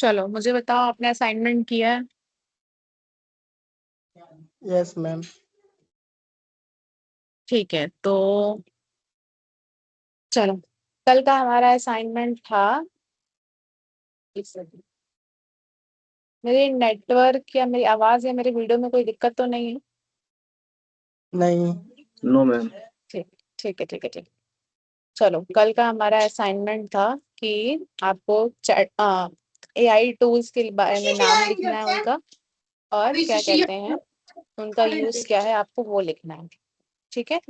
चलो मुझे बताओ, आपने असाइनमेंट किया है? Yes ma'am. ठीक है, तो चलो, कल का हमारा असाइनमेंट था, मेरे नेटवर्क या मेरी आवाज या मेरे वीडियो में कोई दिक्कत तो नहीं है? नहीं। No ma'am. ठीक ठीक है, ठीक है, ठीक है। चलो, कल का हमारा असाइनमेंट था कि आपको चैट एआई टूल्स के बारे में नाम लिखना है उनका, और क्या कहते हैं उनका यूज क्या है, आपको वो लिखना है। ठीक है,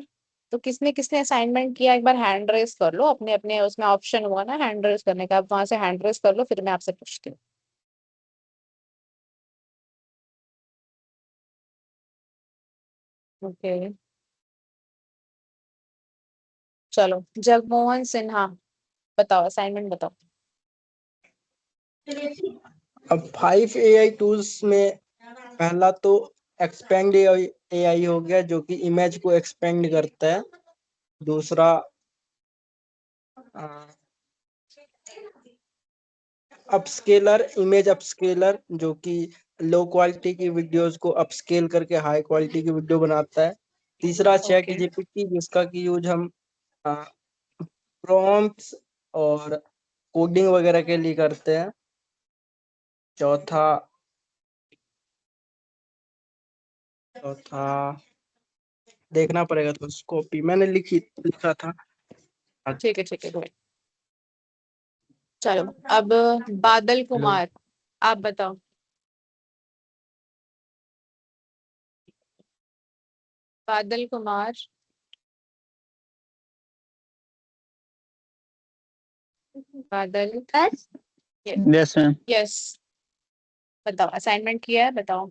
तो किसने किसने असाइनमेंट किया, एक बार हैंड रेस कर लो अपने अपने, उसमें ऑप्शन हुआ ना हैंड रेस करने का, आप वहां से हैंड रेस कर लो, फिर मैं आपसे पूछती हूँ। ओके, चलो, जगमोहन सिन्हा, बताओ असाइनमेंट बताओ। अब 5 एआई टूल्स में पहला तो एक्सपेंड एआई हो गया, जो कि इमेज को एक्सपेंड करता है। दूसरा अपस्केलर, इमेज अपस्केलर, जो कि लो क्वालिटी की वीडियोस को अपस्केल करके हाई क्वालिटी की वीडियो बनाता है। तीसरा चैट ओके, जीपीटी, जिसका की यूज हम प्रॉम्प्ट्स और कोडिंग वगैरह के लिए करते हैं। चौथा चौथा देखना पड़ेगा, तो कॉपी मैंने लिखा था। ठीक है, ठीक है, good। चलो, अब बादल कुमार, आप बताओ। बादल कुमार, बादल, यस मैम। यस, बताओ असाइनमेंट किया है, बताओ।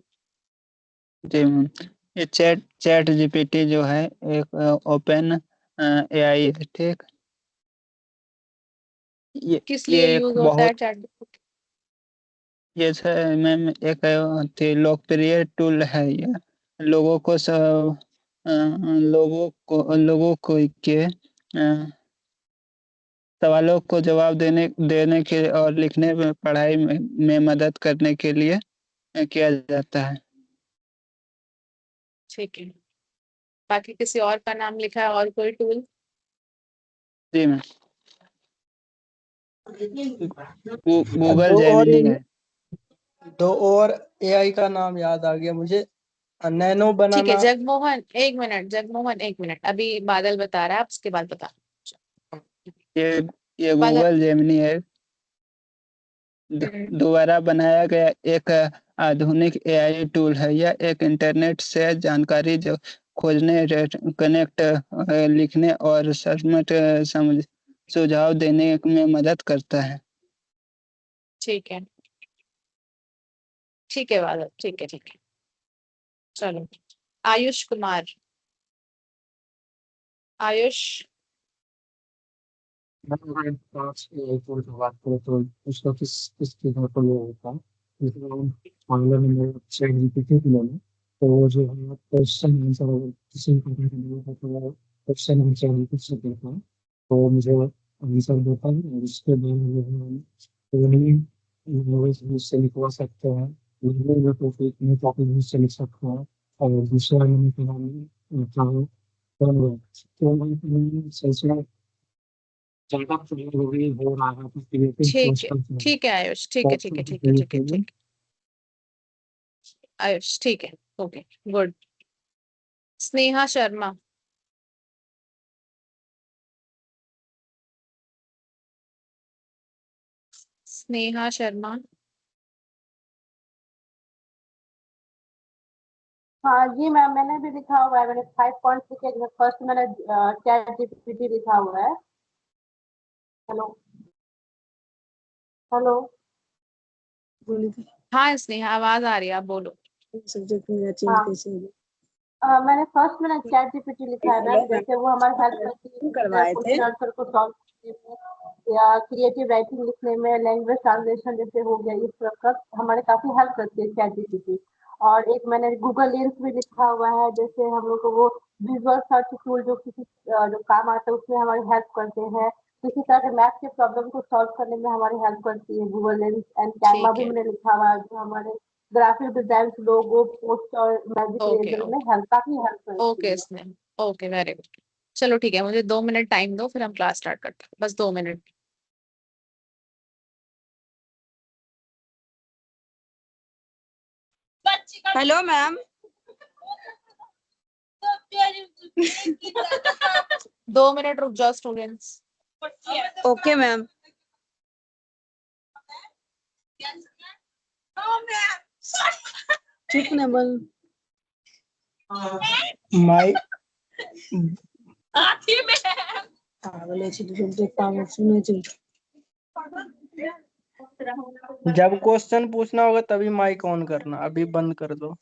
जी मैम, ये चैट चैट जीपीटी जो है एक ओपन एआई है, ठीक। किस ये लिए एक यूज होता है बहुत चैट? ये मैम एक लोकप्रिय टूल है ये। लोगों को सब लोगों को के सवालों को जवाब देने देने के और लिखने में पढ़ाई में मदद करने के लिए किया जाता है। ठीक है, बाकी किसी और का नाम लिखा है और कोई टूल? जी मैम, गूगल दो और जेमिनी है। दो और एआई का नाम याद आ गया मुझे। नैनो ठीक है, बनाना। जगमोहन एक मिनट, जगमोहन एक मिनट, अभी बादल बता रहा है, आप उसके बाद बता। ये ये बादल। गूगल जेमिनी है। दोबारा बनाया गया एक आधुनिक एआई टूल है। यह एक इंटरनेट से जानकारी जो खोजने, कनेक्ट, लिखने और सबमिट समझ सुझाव देने में मदद करता है। ठीक है, ठीक है बादल, ठीक है, ठीक है। चलो, आयुष कुमार, आयुष, अगर पाँच टूल की बात करें तो उसका किस चीज़ में प्रयोग होता है। जैसे हम ऑनलाइन में चैट जीपीटी भी ले लें, तो वो जो है क्वेश्चन आंसर, अगर किसी भी प्रकार का नहीं होता तो क्वेश्चन आंसर हम पूछ सकते हैं, तो मुझे आंसर देता है, और उसके बाद जो है हम ट्रेनिंग नॉलेज भी उससे लिखवा सकते हैं। नए टॉपिक भी उससे लिख सकते हैं। और दूसरा मैंने कहा चाहे तो सिलसिला ज़्यादा प्रयोग हो रहा है तो क्रिएटिव ठीक है, क्लस्टर्स में ठीक है आयुष, ठीक है, ठीक है, ठीक है, ठीक है, ठीक है आयुष, ठीक है, ओके, गुड। स्नेहा शर्मा, स्नेहा शर्मा, हाँ जी मैम, मैंने भी लिखा हुआ है। मैंने 5 पॉइंट्स लिखे हैं। फर्स्ट मैंने चैट जीपीटी लिखा हुआ है। Hello, hello. हाँ स्नेहा, आवाज आ रही है, आप बोलो। सब्जेक्ट मेरा चेंज हाँ, कैसे होगा? मैंने चैट जीपीटी लिखा है मैम। जैसे वो हमारी हेल्प करती है करवाए थे। क्वेश्चन आंसर को सॉल्व करने में, या क्रिएटिव राइटिंग लिखने में, लैंग्वेज ट्रांसलेशन जैसे हो गया, इस तरह का हमारे काफी हेल्प करती है चैट जीपीटी। और एक मैंने गूगल लेंस भी लिखा हुआ है। जैसे हम लोग को वो विजुअल सर्च टूल जो किसी जो काम आता है उसमें हमारी हेल्प करते हैं। किसी तरह के मैथ के प्रॉब्लम को सॉल्व करने में हमारी हेल्प करती है गूगल लेंस एंड कैनवा ठीक भी है। मैंने लिखा हुआ है, जो हमारे ग्राफिक डिजाइन, लोगो, पोस्ट और मैजिक ओके इरेजर में ओके काफी हेल्प करती ओके है। इसमें। Okay very good. चलो ठीक है, मुझे 2 मिनट टाइम दो, फिर हम क्लास स्टार्ट करते हैं, बस 2 मिनट। Hello ma'am. 2 मिनट रुक जाओ स्टूडेंट्स। Okay ma'am. चुप न बोल। माई पागल है, तो पागल सुने छी। जब क्वेश्चन पूछना होगा तभी माइक ऑन करना, अभी बंद कर दो।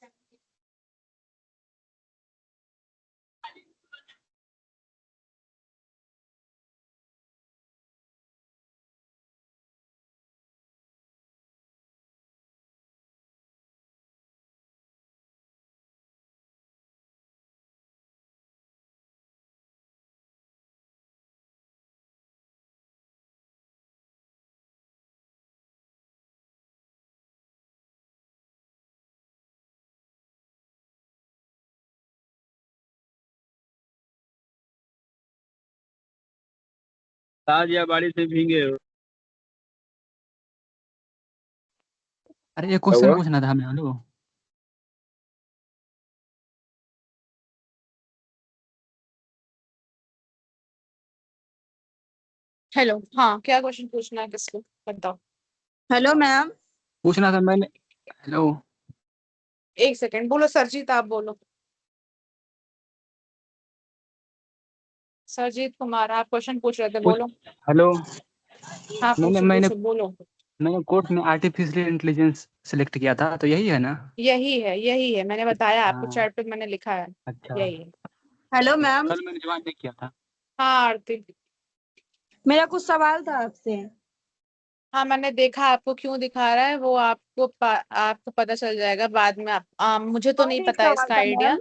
आज या बारिश से भीगे हो? अरे एक क्वेश्चन पूछना था हमें। हेलो, हेलो, हाँ क्या क्वेश्चन पूछना है, किसको बताओ। Hello ma'am. पूछना था मैंने। हेलो, 1 सेकंड बोलो, सरजीत आप बोलो। सरजीत कुमार आप क्वेश्चन पूछ रहे थे, पूछ। बोलो। हेलो, हाँ मैंने पूछो मैंने पूछो बोलो। मैंने कोर्स में आर्टिफिशियल इंटेलिजेंस सेलेक्ट किया था, तो यही है ना? यही है, मैंने बताया आपको, हाँ। चैट पे मैंने लिखा है। अच्छा, यही है। Hello ma'am. कल मैंने ज्वाइन नहीं किया था। हाँ आरती। मेरा कुछ सवाल था आपसे। हाँ मैंने देखा, आपको क्यों दिखा रहा है वो आपको आपको पता चल जाएगा बाद में। मुझे तो नहीं और एक पता है सवाल इसका था आइडिया। मैम।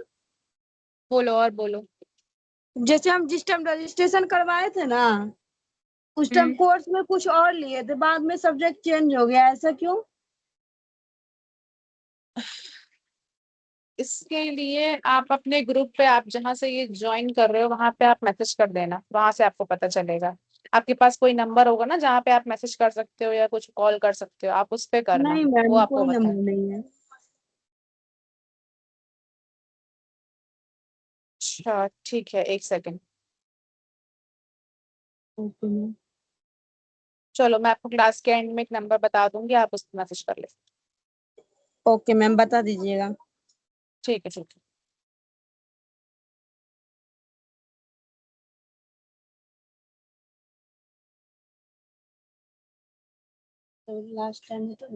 बोलो और बोलो। जैसे हम जिस टाइम रजिस्ट्रेशन करवाए थे ना, उस टाइम हम्म कोर्स में कुछ और लिए थे, बाद में सब्जेक्ट चेंज हो गया, ऐसा क्यों? इसके लिए आप अपने ग्रुप पे, आप जहाँ से ये ज्वाइन कर रहे हो वहां पे आप मैसेज कर देना, वहां से आपको पता चलेगा। आपके पास कोई नंबर होगा ना जहाँ पे आप मैसेज कर सकते हो या कुछ कॉल कर सकते हो, आप उस पे करना, नहीं वो मैम, आपको कोई बताए। नंबर नहीं है। अच्छा ठीक है, 1 सेकंड। Okay ma'am. चलो मैं आपको क्लास के एंड में एक नंबर बता दूंगी, आप उस पर मैसेज कर ले। ओके मैम, बता दीजिएगा। ठीक है ठीक है। तो लास्ट टाइम तो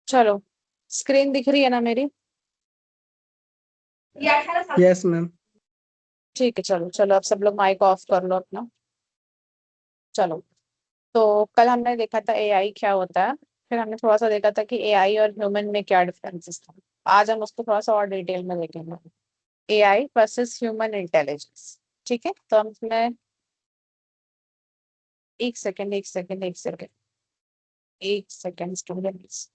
चलो स्क्रीन दिख रही है ना मेरी? Yes ma'am. ठीक है, चलो चलो अब सब लोग माइक ऑफ कर लो अपना। चलो, तो कल हमने देखा था एआई क्या होता है, फिर हमने थोड़ा सा देखा था कि एआई और ह्यूमन में क्या डिफरेंसेस था। आज हम उसको थोड़ा सा और डिटेल में देखेंगे, एआई वर्सेस ह्यूमन इंटेलिजेंस। ठीक है, तो हम इसमें 1 सेकंड स्टूडेंट्स।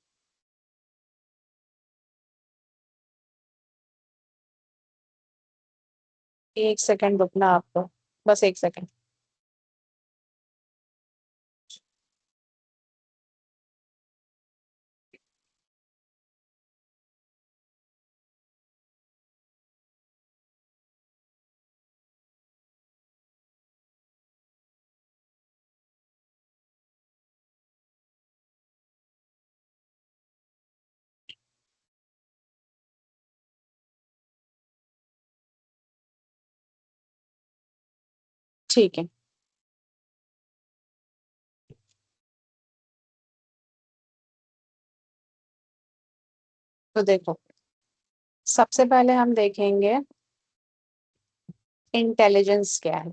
1 सेकंड रुकना आपको, बस 1 सेकंड। ठीक है, तो देखो सबसे पहले हम देखेंगे इंटेलिजेंस क्या है।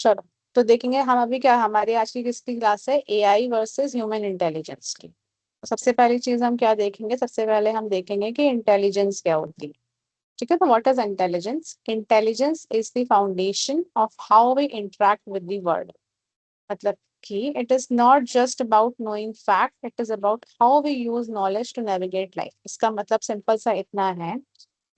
चलो, तो देखेंगे हम अभी क्या, हमारी आज की किसकी क्लास है, एआई वर्सेस ह्यूमन इंटेलिजेंस की। तो सबसे पहली चीज हम क्या देखेंगे, सबसे पहले हम देखेंगे कि इंटेलिजेंस क्या होती है। ठीक है, तो what is intelligence? Intelligence is the foundation of how we interact with the world. मतलब कि it is not just about knowing fact, it is about how we use knowledge to navigate life. इसका मतलब simple सा इतना है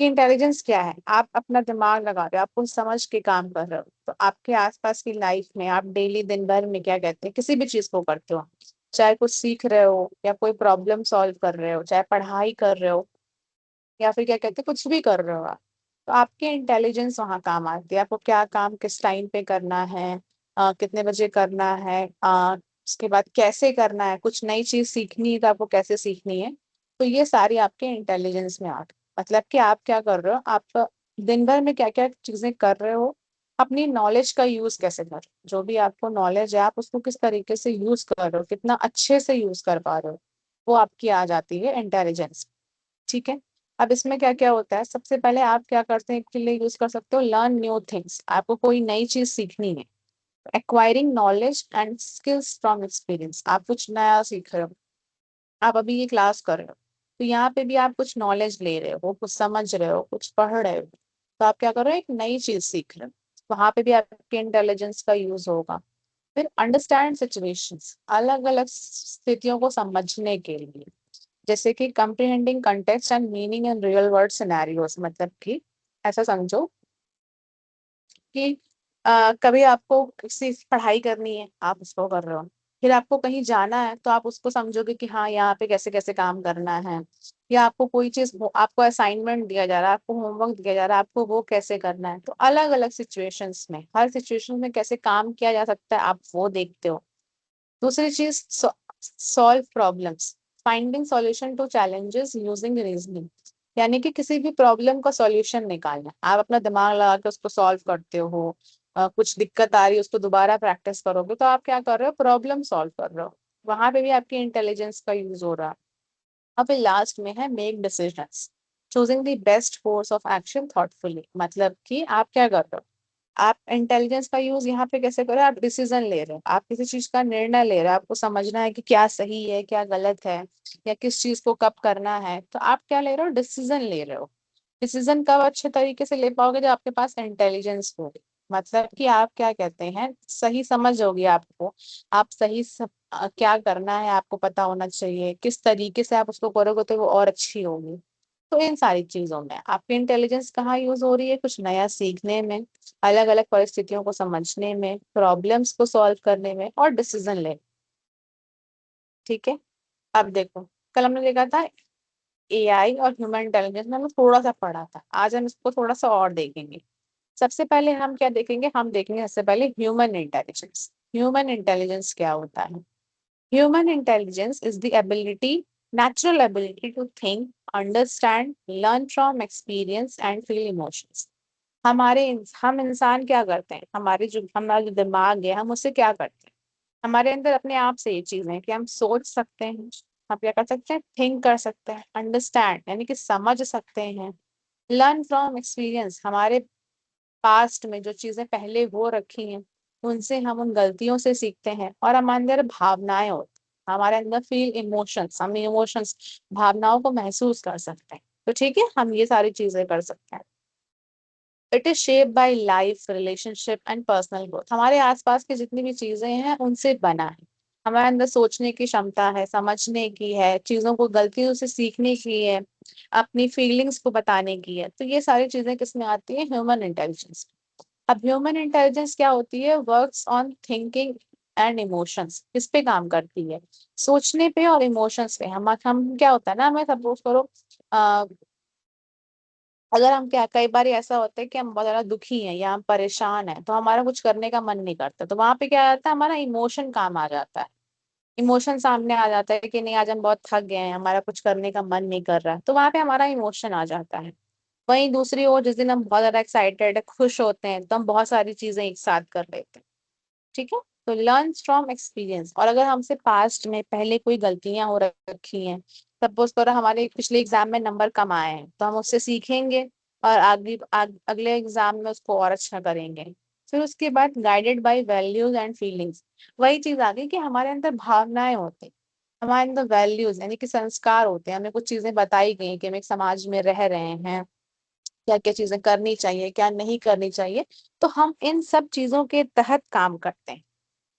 कि intelligence क्या है, आप अपना दिमाग लगा रहे हो, आप कुछ समझ के काम कर रहे हो, तो आपके आसपास की लाइफ में आप डेली दिन भर में क्या कहते हैं, किसी भी चीज को करते हो, चाहे कुछ सीख रहे हो या कोई प्रॉब्लम सॉल्व कर रहे हो, चाहे पढ़ाई कर रहे हो या फिर क्या कहते हैं कुछ भी कर रहे हो आप, तो आपकी इंटेलिजेंस वहाँ काम आती है। आपको क्या काम किस टाइम पे करना है, कितने बजे करना है, उसके बाद कैसे करना है, कुछ नई चीज सीखनी है तो आपको कैसे सीखनी है, तो ये सारी आपके इंटेलिजेंस में आती है। मतलब कि आप क्या कर रहे हो, आप दिन भर में क्या क्या चीजें कर रहे हो, अपनी नॉलेज का यूज कैसे कर रहे हो, जो भी आपको नॉलेज है आप उसको किस तरीके से यूज कर रहे हो, कितना अच्छे से यूज कर पा रहे हो, वो आपकी आ जाती है इंटेलिजेंस। ठीक है, अब इसमें क्या क्या होता है, सबसे पहले आप क्या करते हैं, के लिए यूज कर सकते हो, लर्न न्यू थिंग्स। आपको कोई नई चीज सीखनी है, acquiring knowledge and skills from experience. आप कुछ नया सीख रहे हो, आप अभी ये क्लास कर रहे हो, तो यहाँ पे भी आप कुछ नॉलेज ले रहे हो, कुछ समझ रहे हो, कुछ पढ़ रहे हो, तो आप क्या कर रहे हो, एक नई चीज सीख रहे हो, वहां पे भी आपके इंटेलिजेंस का यूज होगा। फिर अंडरस्टैंड सिचुएशंस, अलग अलग स्थितियों को समझने के लिए, जैसे कि comprehending context and meaning in real world scenarios. मतलब कि ऐसा समझो कि कभी आपको किसी पढ़ाई करनी है, आप उसको कर रहे हो, फिर आपको कहीं जाना है तो आप उसको समझोगे कि हाँ यहाँ पे कैसे कैसे काम करना है, या आपको कोई चीज, आपको असाइनमेंट दिया जा रहा है, आपको होमवर्क दिया जा रहा है, आपको वो कैसे करना है, तो अलग अलग सिचुएशंस में, हर सिचुएशन में कैसे काम किया जा सकता है आप वो देखते हो। दूसरी चीज, solve problems, finding solution to challenges using reasoning. यानी कि किसी भी प्रॉब्लम का सॉल्यूशन निकालना, आप अपना दिमाग लगा के उसको सॉल्व करते हो, कुछ दिक्कत आ रही है उसको दोबारा प्रैक्टिस करोगे, तो आप क्या कर रहे हो, प्रॉब्लम सॉल्व कर रहे हो, वहां पे भी आपकी इंटेलिजेंस का यूज हो रहा है। और फिर लास्ट में है make decisions, choosing the best course of action thoughtfully. मतलब कि आप क्या कर रहे हो, आप इंटेलिजेंस का यूज यहाँ पे कैसे करो, आप डिसीजन ले रहे हो, आप किसी चीज का निर्णय ले रहे हो, आपको समझना है कि क्या सही है क्या गलत है, या किस चीज को कब करना है, तो आप क्या ले रहे हो, डिसीजन ले रहे हो। डिसीजन कब अच्छे तरीके से ले पाओगे, जब आपके पास इंटेलिजेंस होगी। मतलब कि आप क्या कहते हैं, सही समझ होगी आपको, आप सही क्या करना है आपको पता होना चाहिए, किस तरीके से आप उसको करोगे तो वो और अच्छी होगी। तो इन सारी चीजों में आपकी इंटेलिजेंस कहाँ यूज हो रही है, कुछ नया सीखने में, अलग अलग परिस्थितियों को समझने में, प्रॉब्लम्स को सॉल्व करने में, और डिसीजन लेने। ठीक है, अब देखो, कल हमने देखा था एआई और ह्यूमन इंटेलिजेंस में, हमने थोड़ा सा पढ़ा था, आज हम इसको थोड़ा सा और देखेंगे। सबसे पहले हम क्या देखेंगे, हम देखेंगे सबसे पहले ह्यूमन इंटेलिजेंस। ह्यूमन इंटेलिजेंस क्या होता है? Human intelligence is the ability, natural ability to think, understand, learn from experience and feel emotions। हम इंसान क्या करते हैं, हमारा जो दिमाग है, हम उससे क्या करते हैं, हमारे अंदर अपने आप से ये चीज है कि हम सोच सकते हैं, हम क्या कर सकते हैं, थिंक कर सकते हैं, अंडरस्टैंड यानी कि समझ सकते हैं, लर्न फ्रॉम एक्सपीरियंस, हमारे पास्ट में जो चीजें पहले हो रखी हैं उनसे हम उन गलतियों से सीखते हैं, और हमारे अंदर भावनाएं होती हैं, हमारे अंदर फील इमोशंस, हम इमोशंस, भावनाओं को महसूस कर सकते हैं। तो ठीक है, हम ये सारी चीजें कर सकते हैं। It is shape by life, relationship and personal growth. हमारे आसपास की जितनी भी चीजें हैं उनसे बना है। हमारे अंदर सोचने की क्षमता है, समझने की है, चीजों को गलतियों से सीखने की है, अपनी फीलिंग्स को बताने की है, तो ये सारी चीजें किसमें आती है, ह्यूमन इंटेलिजेंस। अब ह्यूमन इंटेलिजेंस क्या होती है, works on thinking and emotions. किस पे काम करती है, सोचने पे और इमोशंस पे। हम क्या होता है ना, हमें सपोज करो, अगर हम क्या, कई बार ऐसा होता है कि हम बहुत ज्यादा दुखी हैं या हम परेशान हैं, तो हमारा कुछ करने का मन नहीं करता, तो वहां पे क्या आ जाता है, हमारा इमोशन काम आ जाता है। इमोशन सामने आ जाता है कि नहीं आज हम बहुत थक गए हैं, हमारा कुछ करने का मन नहीं कर रहा, तो वहां पे हमारा इमोशन आ जाता है। वहीं दूसरी ओर जिस दिन हम बहुत ज्यादा एक्साइटेड है, खुश होते हैं, तो हम बहुत सारी चीजें एक साथ कर लेते हैं। ठीक है, तो लर्न फ्रॉम एक्सपीरियंस। और अगर हमसे पास्ट में पहले कोई गलतियां हो रखी हैं, सपोज करो हमारे पिछले एग्जाम में नंबर कम आए हैं, तो हम उससे सीखेंगे और अगले एग्जाम में उसको और अच्छा करेंगे। फिर उसके बाद guided by values and feelings. वही चीज आ गई कि हमारे अंदर भावनाएं होती हैं, हमारे अंदर वैल्यूज यानी कि संस्कार होते हैं, हमें कुछ चीजें बताई गई कि हम एक समाज में रह रहे हैं, क्या क्या चीजें करनी चाहिए, क्या नहीं करनी चाहिए। तो हम इन सब चीजों के तहत काम करते हैं।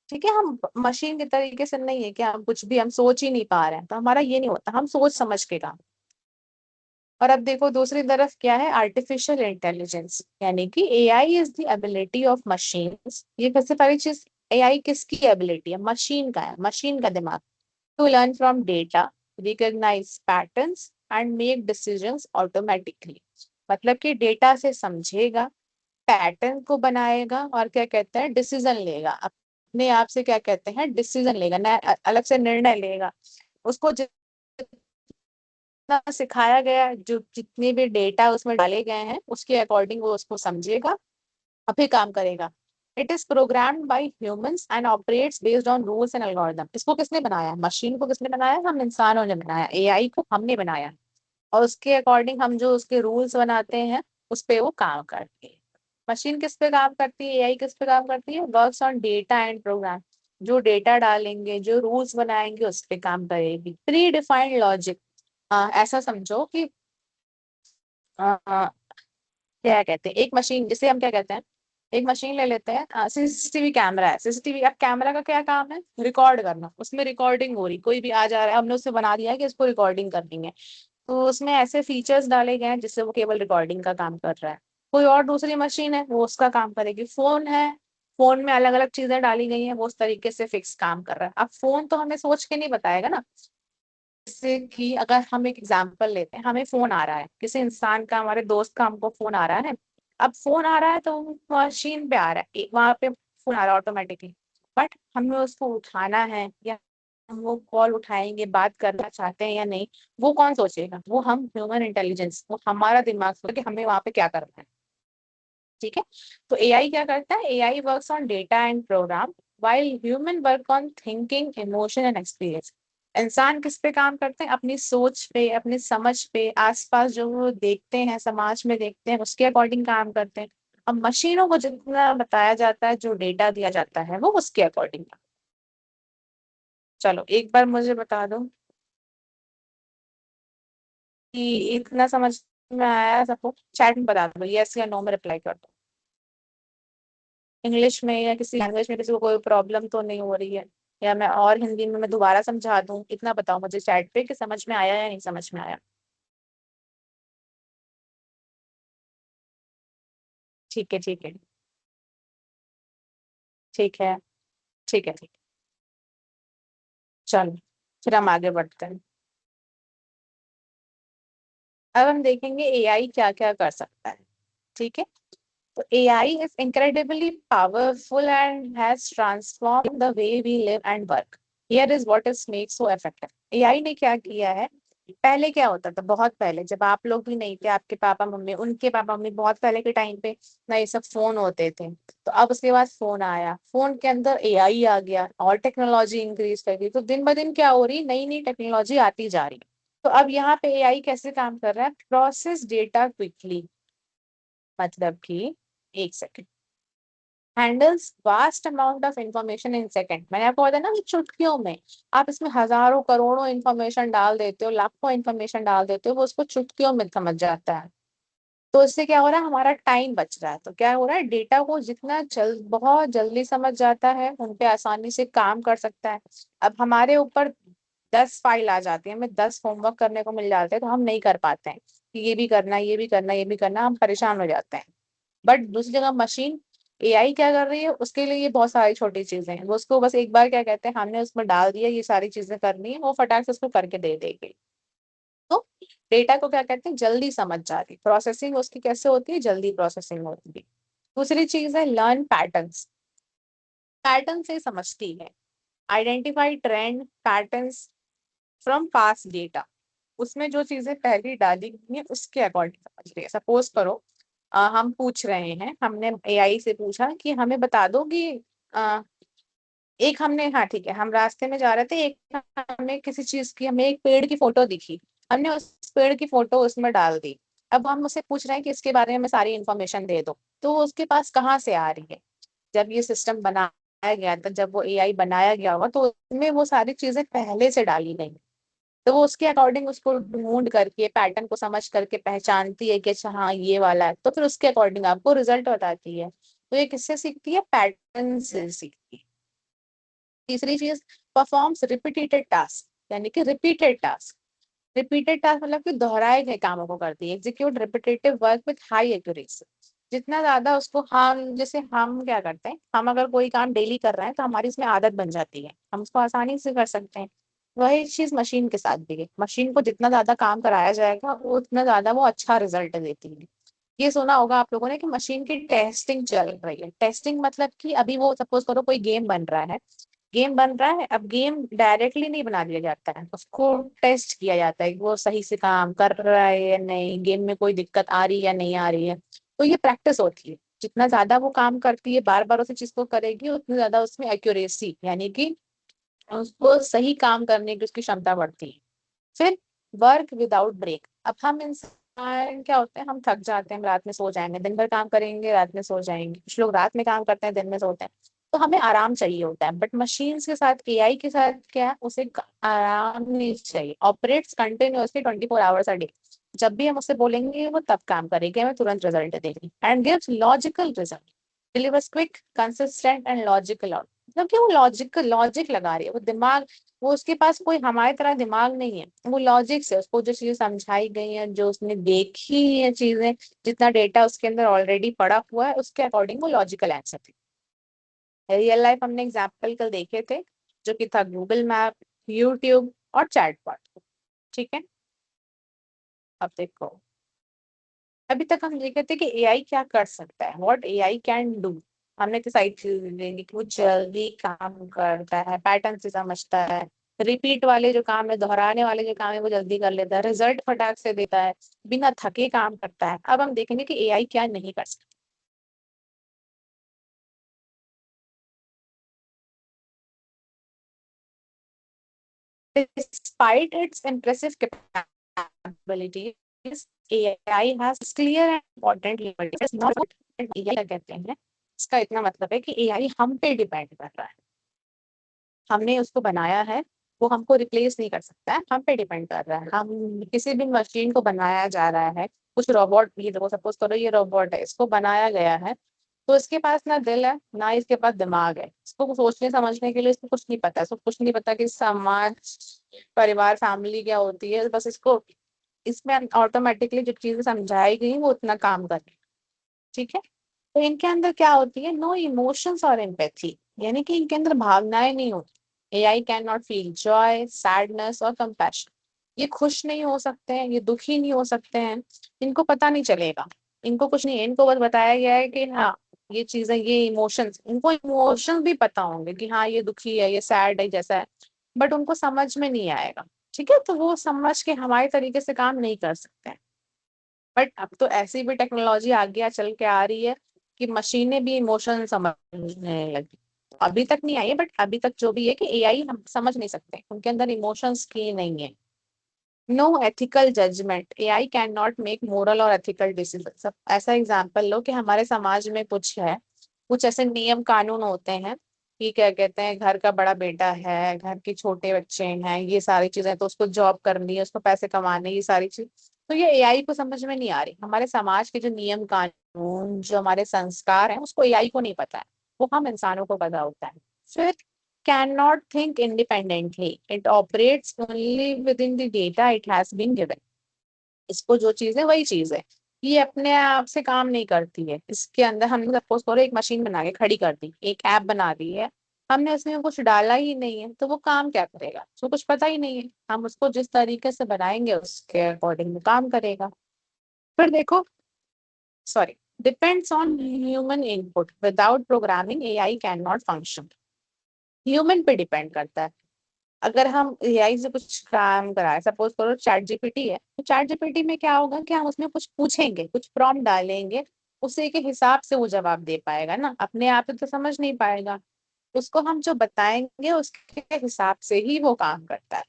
ठीक है, हम मशीन के तरीके से नहीं है कि हम कुछ भी हम सोच ही नहीं पा रहे हैं, तो हमारा ये नहीं होता, हम सोच समझ के काम। और अब देखो दूसरी तरफ क्या है, आर्टिफिशियल इंटेलिजेंस, यानी कि AI is the ability of machines. ये सबसे पहली चीज, एआई किसकी एबिलिटी है, मशीन का है, मशीन का दिमाग। To learn from data, recognise patterns and make decisions automatically. मतलब कि डेटा से समझेगा, पैटर्न को बनाएगा और क्या कहते हैं डिसीजन लेगा, अपने आप से क्या कहते हैं डिसीजन लेगा, न अलग से निर्णय लेगा। उसको जितना सिखाया गया है, जो जितने भी डेटा उसमें डाले गए हैं उसके अकॉर्डिंग वो उसको समझेगा और फिर काम करेगा। It is programmed bye humans and operates based on rules and algorithm. इसको किसने बनाया, मशीन को किसने बनाया, हम इंसानों ने बनाया, एआई को हमने बनाया। और उसके अकॉर्डिंग हम जो उसके रूल्स बनाते हैं उस पे वो काम करती है। मशीन किस पे काम करती है, एआई किस पे काम करती है, works on data and program. जो डेटा डालेंगे, जो रूल्स बनाएंगे उस पे काम करेगी। प्री डिफाइंड लॉजिक, ऐसा समझो कि क्या कहते हैं, एक मशीन जिसे हम क्या कहते हैं, एक मशीन ले लेते हैं, सीसीटीवी कैमरा है, सीसीटीवी। अब कैमरा का क्या काम है, रिकॉर्ड करना, उसमें रिकॉर्डिंग हो रही, कोई भी आ जा रहा है, हमने उससे बना दिया है कि इसको रिकॉर्डिंग करनी है। तो उसमें ऐसे फीचर्स डाले गए हैं जिससे वो केवल रिकॉर्डिंग का काम कर रहा है। कोई और दूसरी मशीन है वो उसका काम करेगी। फोन है, फोन में अलग अलग चीजें डाली गई हैं, वो उस तरीके से फिक्स काम कर रहा है। अब फोन तो हमें सोच के नहीं बताएगा ना। जैसे कि अगर हम एक एग्जांपल लेते हैं, हमें फोन आ रहा है, किसी इंसान का, हमारे दोस्त का हमको फोन आ रहा है। अब फोन आ रहा है तो मशीन पे आ रहा है, वहां पे फोन आ रहा है ऑटोमेटिकली। बट हमें उसको उठाना है या हम वो कॉल उठाएंगे, बात करना चाहते हैं या नहीं, वो कौन सोचेगा, वो हम ह्यूमन इंटेलिजेंस, वो हमारा दिमाग सोचेगा कि हमें वहां पे क्या करना है। ठीक है, तो एआई क्या करता है, AI works on data and program while human work on thinking, emotion and experience. इंसान किस पे काम करते हैं, अपनी सोच पे, अपनी समझ पे, आसपास जो वो देखते हैं, समाज में देखते हैं, उसके अकॉर्डिंग काम करते हैं। अब मशीनों को जितना बताया जाता है, जो डेटा दिया जाता है, वो उसके अकॉर्डिंग। चलो एक बार मुझे बता दो कि इतना समझ में आया सबको, चैट में बता दो, यस या नो में रिप्लाई कर दो। इंग्लिश में या किसी लैंग्वेज में किसी को कोई प्रॉब्लम तो नहीं हो रही है, या मैं और हिंदी में मैं दोबारा समझा दूं, इतना बताओ मुझे चैट पे कि समझ में आया या नहीं समझ में आया। ठीक है, ठीक है, ठीक है, ठीक है, ठीक है। चलो फिर हम आगे बढ़ते हैं। अब हम देखेंगे एआई क्या क्या कर सकता है। ठीक है, तो AI is incredibly powerful and has transformed the way we live and work. Here is what is makes so effective. AI ने क्या किया है, पहले क्या होता था, बहुत पहले जब आप लोग भी नहीं थे, आपके पापा मम्मी, उनके पापा मम्मी, बहुत पहले के टाइम पे ना ये सब फोन होते थे। तो अब उसके बाद फोन आया, फोन के अंदर एआई आ गया और टेक्नोलॉजी इंक्रीज कर गई। तो दिन ब दिन क्या हो रही, नई नई टेक्नोलॉजी आती जा रही। तो अब यहाँ पे एआई कैसे काम कर रहा है, प्रोसेस डेटा क्विकली, मतलब कि एक second, handles vast amount of information in second. मैंने आपको बताया ना कि चुटकियों में आप इसमें हजारों करोड़ों इंफॉर्मेशन डाल देते हो, लाखों इंफॉर्मेशन डाल देते हो, वो उसको चुटकियों में समझ जाता है। तो इससे क्या हो रहा है, हमारा टाइम बच रहा है। तो क्या हो रहा है, डेटा को जितना बहुत जल्दी समझ जाता है, उन पे आसानी से काम कर सकता है। अब हमारे ऊपर 10 फाइल आ जाती है, हमें 10 होमवर्क करने को मिल जाते हैं, तो हम नहीं कर पाते हैं कि ये भी करना, ये भी करना, ये भी करना, हम परेशान हो जाते हैं। बट दूसरी जगह मशीन, एआई क्या कर रही है, उसके लिए ये बहुत सारी छोटी चीजें हैं, वो उसको बस एक बार क्या कहते हैं, हमने उसमें डाल दिया ये सारी चीजें करनी है, वो फटाक से उसको करके दे देगी। तो डेटा को क्या कहते हैं, जल्दी समझ जाती, प्रोसेसिंग उसकी कैसे होती है, जल्दी प्रोसेसिंग होती है। दूसरी चीज है लर्न पैटर्न्स, पैटर्न से समझती है, identify trend patterns from past data. उसमें जो चीजें पहले डाली गई हैं उसके अकॉर्डिंग समझ रही है। सपोज करो हम पूछ रहे हैं, हमने एआई से पूछा कि हमें बता दो कि अ, एक हमने, हाँ ठीक है, हम रास्ते में जा रहे थे, एक हमें किसी चीज की, हमें एक पेड़ की फोटो दिखी, हमने उस पेड़ की फोटो उसमें डाल दी। अब हम उससे पूछ रहे हैं कि इसके बारे में हमें सारी इन्फॉर्मेशन दे दो, तो वो उसके पास कहाँ से आ रही है? जब ये सिस्टम बनाया गया था, जब वो एआई बनाया गया होगा, तो उसमें वो सारी चीजें पहले से डाली गई, तो वो उसके अकॉर्डिंग उसको ढूंढ करके पैटर्न को समझ करके पहचानती है कि अच्छा हाँ ये वाला है, तो फिर उसके अकॉर्डिंग आपको रिजल्ट बताती है। तो ये किससे सीखती है? पैटर्न से सीखती है। तीसरी चीज, परफॉर्म्स रिपीटेड टास्क, यानी कि रिपीटेड टास्क। रिपीटेड टास्क मतलब कि दोहराए गए कामों को करती है। Execute repetitive work with high accuracy. जितना ज्यादा उसको, हम जैसे हम क्या करते हैं, हम अगर कोई काम डेली कर रहे हैं तो हमारी इसमें आदत बन जाती है, हम उसको आसानी से कर सकते हैं। वही चीज मशीन के साथ भी है। मशीन को जितना ज्यादा काम कराया जाएगा वो उतना ज्यादा वो अच्छा रिजल्ट देती है। ये सुना होगा आप लोगों ने कि मशीन की टेस्टिंग चल रही है। टेस्टिंग मतलब कि अभी वो सपोज करो कोई गेम बन रहा है, गेम बन रहा है, अब गेम डायरेक्टली नहीं बना दिया जाता है, उसको टेस्ट किया जाता है कि वो सही से काम कर रहा है या नहीं, गेम में कोई दिक्कत आ रही है या नहीं आ रही है। तो ये प्रैक्टिस होती है, जितना ज्यादा वो काम करती है, बार बार उसी चीज को करेगी, उतनी ज्यादा उसमें एक्यूरेसी, यानी कि उसको सही काम करने की उसकी क्षमता बढ़ती है। फिर वर्क विदाउट ब्रेक। अब हम इंसान क्या होते हैं, हम थक जाते हैं, हम रात में सो जाएंगे, दिन भर काम करेंगे, रात में सो जाएंगे। कुछ लोग रात में काम करते हैं, दिन में सोते हैं, तो हमें आराम चाहिए होता है। बट मशीन्स के साथ, एआई के साथ क्या है, उसे आराम नहीं चाहिए। Operates continuously 24 hours a day. जब भी हम उससे बोलेंगे वो तब काम करेगी, हमें तुरंत रिजल्ट देगी। And gives logical result, delivers quick, consistent and logical out. मतलब कि वो लॉजिकल लॉजिक लगा रही है, वो दिमाग, वो उसके पास कोई हमारी तरह दिमाग नहीं है, वो लॉजिक से उसको जो चीजें समझाई गई हैं, जो उसने देखी है चीजें, जितना डेटा उसके अंदर ऑलरेडी पड़ा हुआ है, उसके अकॉर्डिंग वो लॉजिकल आंसर थी। रियल लाइफ हमने एग्जाम्पल कल देखे थे, जो कि था गूगल मैप, यूट्यूब और चैटबॉट। ठीक है, अब देखो, अभी तक हम देखे थे कि एआई क्या कर सकता है, व्हाट एआई कैन डू। हमने तो सारी चीजें देखी कि वो जल्दी काम करता है, पैटर्न से समझता है, रिपीट वाले जो काम है, दोहराने वाले जो काम है वो जल्दी कर लेता है, रिजल्ट फटाक से देता है, बिना थके काम करता है। अब हम देखेंगे कि एआई क्या नहीं कर सकता। Despite its impressive capabilities, AI has clear and important limitations. Not AI क्या कहते हैं, इसका इतना मतलब है कि एआई हम पे डिपेंड कर रहा है। हमने उसको बनाया है, वो हमको रिप्लेस नहीं कर सकता है, हम पे डिपेंड कर रहा है। हम किसी भी मशीन को बनाया जा रहा है, कुछ रोबोट, ये देखो सपोज करो ये रोबोट है, इसको बनाया गया है, तो इसके पास ना दिल है ना इसके पास दिमाग है, इसको कुछ सोचने समझने के लिए इसको कुछ नहीं पता, इसको कुछ नहीं पता कि समाज, परिवार, फैमिली क्या होती है। बस इसको, इसमें ऑटोमेटिकली जो चीजें समझाई गई वो उतना काम कर, ठीक है। तो इनके अंदर क्या होती है, नो इमोशंस और एम्पैथी, यानी कि इनके अंदर भावनाएं नहीं होती। AI can not feel Joy, sadness और कंपैशन। ये खुश नहीं हो सकते हैं, ये दुखी नहीं हो सकते हैं, इनको पता नहीं चलेगा, इनको कुछ नहीं है। इनको बस बताया गया है कि हाँ ये चीजें, ये इमोशंस, इनको इमोशंस भी पता होंगे कि हाँ ये दुखी है, ये सैड है, जैसा है, बट उनको समझ में नहीं आएगा। ठीक है, तो वो समझ के हमारे तरीके से काम नहीं कर सकते हैं। बट अब तो ऐसी भी टेक्नोलॉजी आगे चल के आ रही है कि मशीनें भी इमोशन समझने लगी। अभी तक नहीं आई है, बट अभी तक जो भी है कि एआई हम समझ नहीं सकते, उनके अंदर इमोशंस की नहीं है। No ethical judgement, AI can not make moral or ethical decision. सब ऐसा एग्जांपल लो कि हमारे समाज में कुछ है, कुछ ऐसे नियम कानून होते हैं कि क्या कहते हैं, घर का बड़ा बेटा है, घर के छोटे बच्चे हैं, ये सारी चीजें, तो उसको जॉब करनी है, उसको पैसे कमाने, ये सारी चीज, तो ये एआई को समझ में नहीं आ रही। हमारे समाज के जो नियम कानून, जो हमारे संस्कार हैं, उसको एआई को नहीं पता है, वो हम इंसानों को पता होता है। फिर can not think independently, it operates only within the data it has been given. इसको जो चीज है वही चीज है, ये अपने आप से काम नहीं करती है। इसके अंदर हमने सपोज करो एक मशीन बना के खड़ी कर दी, एक ऐप बना दी है, हमने उसमें कुछ डाला ही नहीं है, तो वो काम क्या करेगा, उसको कुछ पता ही नहीं है। हम उसको जिस तरीके से बनाएंगे उसके अकॉर्डिंग वो काम करेगा। फिर देखो, sorry, depends on human input, without programming AI can not function. Human पे डिपेंड करता है। अगर हम एआई से कुछ काम कराए, सपोज करो चैट जीपीटी है, तो चैट जीपीटी में क्या होगा कि हम उसमें कुछ पूछेंगे, कुछ प्रॉम्प्ट डालेंगे, उसी के हिसाब से वो जवाब दे पाएगा ना, अपने आप तो समझ नहीं पाएगा। उसको हम जो बताएंगे उसके हिसाब से ही वो काम करता है।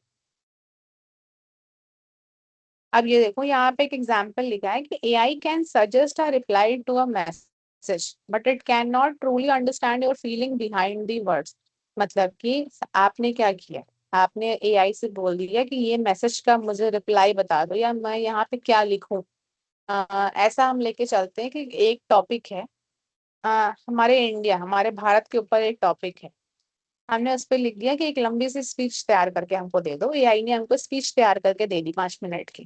अब ये देखो यहाँ पे एक एग्जाम्पल लिखा है कि AI can suggest a reply to a message but it can not truly understand your feeling behind the words. मतलब कि आपने क्या किया, आपने एआई से बोल दिया कि ये मैसेज का मुझे रिप्लाई बता दो या मैं यहाँ पे क्या लिखूं। ऐसा हम लेके चलते हैं कि एक टॉपिक है, हमारे इंडिया, हमारे भारत के ऊपर एक टॉपिक है, हमने उस पर लिख दिया कि एक लंबी सी स्पीच तैयार करके हमको दे दो। एआई ने हमको स्पीच तैयार करके दे दी 5 मिनट की।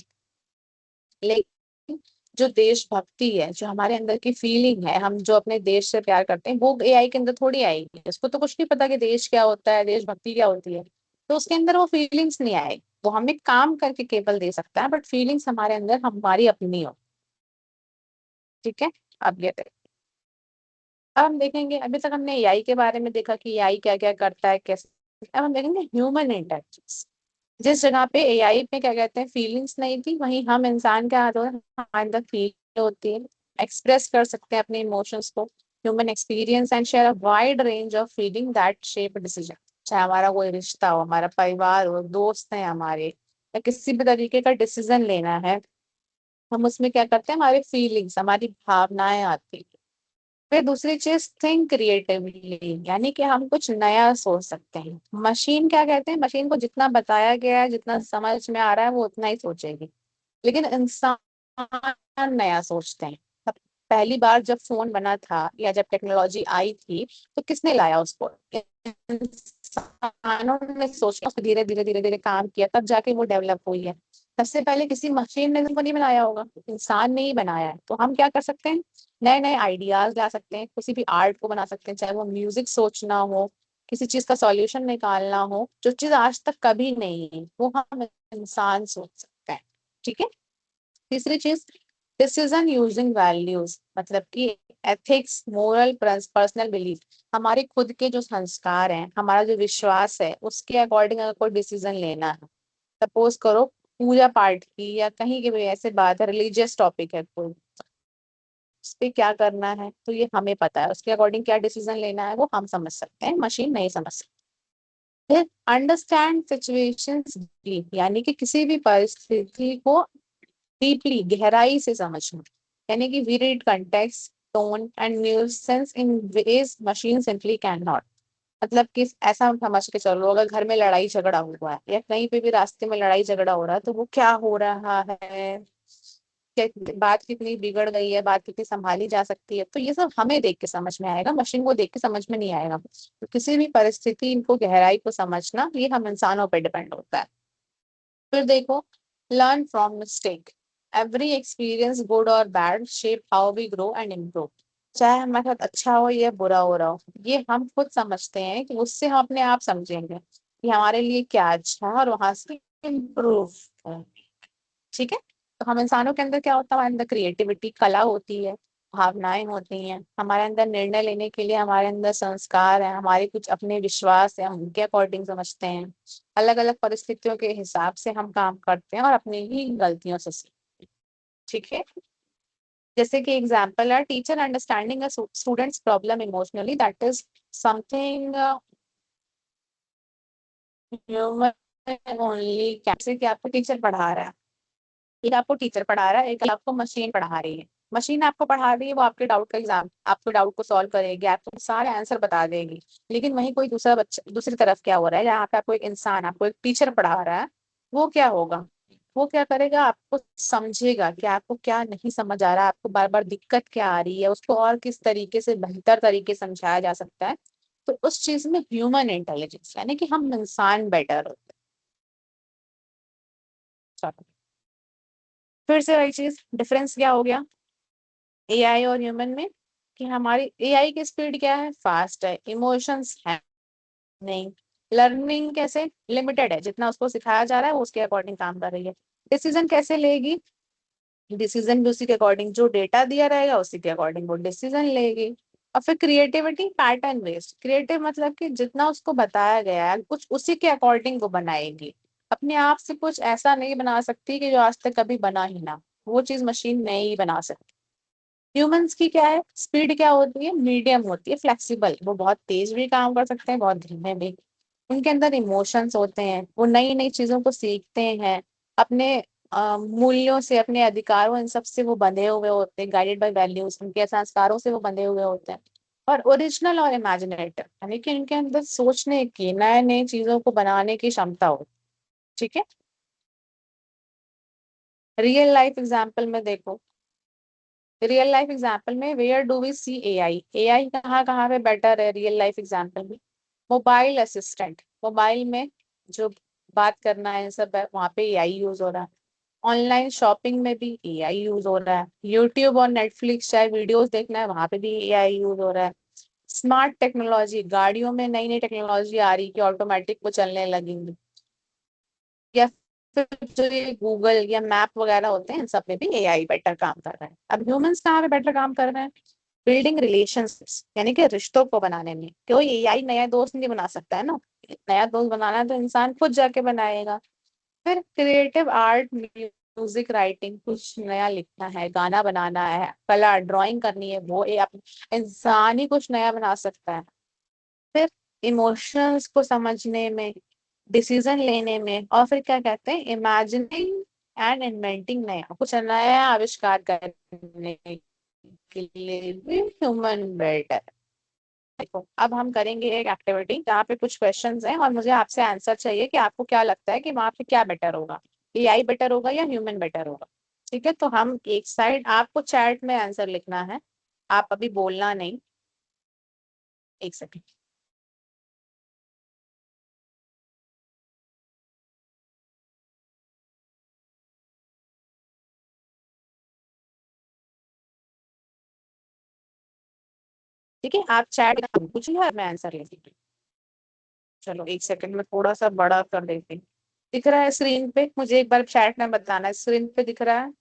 लेकिन जो देशभक्ति है, जो हमारे अंदर की फीलिंग है, हम जो अपने देश से प्यार करते हैं, वो एआई के अंदर थोड़ी आएगी। उसको तो कुछ नहीं पता कि देश क्या होता है, देशभक्ति क्या होती है, तो उसके अंदर वो फीलिंग्स नहीं आएगी। वो हमें काम करके केवल दे सकता है, बट फीलिंग्स हमारे अंदर हमारी अपनी हो। ठीक है। अब ये देखो, अब हम देखेंगे, अभी तक हमने एआई के बारे में देखा कि एआई क्या क्या करता है, कैसे। अब हम देखेंगे ह्यूमन इंटेलिजेंस। जिस जगह पे एआई पे क्या कहते हैं फीलिंग्स नहीं थी, वहीं हम इंसान क्या होता है, हमारे अंदर फील होती है, एक्सप्रेस कर सकते हैं अपने इमोशंस को। Human experience and share a wide range of feeling that shape decision. चाहे हमारा कोई रिश्ता हो, हमारा परिवार हो, दोस्त है हमारे, या किसी भी तरीके का डिसीजन लेना है, हम उसमें क्या करते हैं, हमारी फीलिंग्स, हमारी भावनाएं आती हैं। फिर दूसरी चीज, थिंक क्रिएटिवली, यानी कि हम कुछ नया सोच सकते हैं। मशीन क्या कहते हैं, मशीन को जितना बताया गया है, जितना समझ में आ रहा है, वो उतना ही सोचेगी। लेकिन इंसान नया सोचते हैं। तब पहली बार जब फोन बना था या जब टेक्नोलॉजी आई थी, तो किसने लाया उसको, इंसानों ने सोचा, उसको धीरे धीरे धीरे धीरे काम किया, तब जाके वो डेवलप हुई है। सबसे पहले किसी मशीन ने तो नहीं बनाया होगा, इंसान ने ही बनाया है। तो हम क्या कर सकते हैं, नए नए आइडियाज ला सकते हैं, किसी भी आर्ट को बना सकते हैं, चाहे वो म्यूजिक सोचना हो, किसी चीज का सॉल्यूशन निकालना हो, जो चीज आज तक कभी नहीं है वो हम इंसान सोच सकते हैं। ठीक है। तीसरी चीज, डिसीजन यूजिंग वैल्यूज, मतलब कि एथिक्स, मोरल, पर्सनल बिलीफ, हमारे खुद के जो संस्कार हैं, हमारा जो विश्वास है, उसके अकॉर्डिंग अगर कोई डिसीजन लेना है, सपोज करो पूजा पाठ की या कहीं की भी ऐसे बात है, रिलीजियस टॉपिक है कोई, उस पे क्या करना है, तो ये हमें पता है, उसके अकॉर्डिंग क्या डिसीजन लेना है वो हम समझ सकते हैं, मशीन नहीं समझ सकती। फिर अंडरस्टैंड सिचुएशंस, यानी कि किसी भी परिस्थिति को डीपली, गहराई से समझना, यानी कि we read context, tone and nuances in ways machine simply can not. मतलब कि ऐसा हम समझ के चलो, अगर घर में लड़ाई झगड़ा हुआ है या कहीं पे भी रास्ते में लड़ाई झगड़ा हो रहा है, तो वो क्या हो रहा है, क्या बात कितनी बिगड़ गई है, बात कितनी संभाली जा सकती है, तो ये सब हमें देख के समझ में आएगा, मशीन को देख के समझ में नहीं आएगा। तो किसी भी परिस्थिति इनको गहराई को समझना, ये हम इंसानों पर डिपेंड होता है। फिर देखो, learn from mistake, every experience good और bad shape how we grow and improve. चाहे हमारे साथ अच्छा हो या बुरा हो रहा हो, ये हम खुद समझते हैं कि उससे हम अपने आप समझेंगे कि हमारे लिए क्या अच्छा है और वहां से इम्प्रूव। ठीक है। तो हम इंसानों के अंदर क्या होता है, हमारे अंदर क्रिएटिविटी, कला होती है, भावनाएं होती हैं, हमारे अंदर निर्णय लेने के लिए हमारे अंदर संस्कार है, हमारे कुछ अपने विश्वास है, हम उनके अकॉर्डिंग समझते हैं, अलग अलग परिस्थितियों के हिसाब से हम काम करते हैं और अपनी ही गलतियों से सीखते हैं। ठीक है। जैसे कि एग्जाम्पल है, teacher understanding a students problem emotionally, that is something human only. कैसे कि आपको टीचर पढ़ा रहा है, एक आपको टीचर पढ़ा रहा है, एक आपको मशीन पढ़ा रही है। मशीन आपको पढ़ा रही है, वो आपके डाउट का एग्जाम, आपके डाउट को सॉल्व करेगी, आपको सारे आंसर बता देगी। लेकिन वहीं कोई दूसरा बच्चा, दूसरी तरफ क्या हो रहा है, जहाँ पे आपको एक इंसान, आपको एक टीचर पढ़ा रहा है, वो क्या होगा, वो क्या करेगा, आपको समझेगा कि आपको क्या नहीं समझ आ रहा है, आपको बार बार दिक्कत क्या आ रही है, उसको और किस तरीके से बेहतर तरीके से समझाया जा सकता है। तो उस चीज में ह्यूमन इंटेलिजेंस, यानी कि हम इंसान बेटर होते हैं। चलो, फिर से वही चीज, डिफरेंस क्या हो गया एआई और ह्यूमन में, कि हमारी एआई की स्पीड क्या है, फास्ट है, इमोशंस है नहीं, लर्निंग कैसे लिमिटेड है, जितना उसको सिखाया जा रहा है वो उसके अकॉर्डिंग काम कर रही है। डिसीजन कैसे लेगी, डिसीजन भी उसी के अकॉर्डिंग, जो डेटा दिया रहेगा उसी के अकॉर्डिंग वो डिसीजन लेगी। और फिर क्रिएटिविटी पैटर्न बेस्ड, क्रिएटिव मतलब कि जितना उसको बताया गया है कुछ उसी के अकॉर्डिंग वो बनाएगी, अपने आप से कुछ ऐसा नहीं बना सकती कि जो आज तक कभी बना ही ना, वो चीज मशीन नहीं बना सकती। ह्यूमंस की क्या है, स्पीड क्या होती है, मीडियम होती है, फ्लेक्सिबल, वो बहुत तेज भी काम कर सकते हैं, बहुत धीमे भी। उनके अंदर इमोशंस होते हैं, वो नई नई चीजों को सीखते हैं, अपने मूल्यों से, अपने अधिकारों, इन सब से वो बंधे हुए होते हैं, गाइडेड बाय वैल्यूज, उनके संस्कारों से वो बंधे हुए होते हैं। और ओरिजिनल और इमेजिनेटिव यानी कि इनके अंदर सोचने की, नए नए चीजों को बनाने की क्षमता हो। ठीक है, रियल लाइफ एग्जाम्पल में देखो, रियल लाइफ एग्जाम्पल में where do we see AI, AI कहाँ कहाँ पे बेटर है रियल लाइफ एग्जाम्पल में? मोबाइल असिस्टेंट, मोबाइल में जो बात करना है सब है, वहाँ पे एआई यूज हो रहा है। ऑनलाइन शॉपिंग में भी एआई यूज हो रहा है, यूट्यूब और नेटफ्लिक्स चाहे वीडियोस देखना है वहां पे भी एआई यूज हो रहा है। स्मार्ट टेक्नोलॉजी, गाड़ियों में नई नई टेक्नोलॉजी आ रही कि ऑटोमेटिक वो चलने लगेंगी, या फिर जो ये गूगल या मैप वगैरह होते हैं इन सब में भी एआई बेटर काम कर रहा है। अब ह्यूमंस कहाँ पे बेटर काम कर रहे हैं? बिल्डिंग रिलेशंस यानी कि रिश्तों को बनाने में, कोई एआई नया दोस्त नहीं बना सकता है ना, नया दोस्त बनाना है तो इंसान खुद जाके बनाएगा। फिर क्रिएटिव आर्ट, म्यूजिक राइटिंग, कुछ नया लिखना है, गाना बनाना है, कला ड्राइंग करनी है, वो इंसान ही कुछ नया बना सकता है। फिर इमोशंस को समझने में, डिसीजन लेने में, और फिर क्या कहते हैं, इमेजिनिंग एंड इन्वेंटिंग, नया कुछ नया आविष्कार करने के लिए भी ह्यूमन बेटर। देखो अब हम करेंगे एक एक्टिविटी जहाँ पे कुछ क्वेश्चंस हैं और मुझे आपसे आंसर चाहिए कि आपको क्या लगता है कि वहां पे क्या बेटर होगा, एआई बेटर होगा या ह्यूमन बेटर होगा। ठीक है, तो हम एक साइड, आपको चैट में आंसर लिखना है, आप अभी बोलना नहीं। एक सेकंड। ठीक है, आप चैट में पूछिए, मैं आंसर लिखूंगी। चलो एक सेकंड में थोड़ा सा बड़ा कर देती हूँ। दिख रहा है स्क्रीन पे? मुझे एक बार चैट में बताना है, स्क्रीन पे दिख रहा है?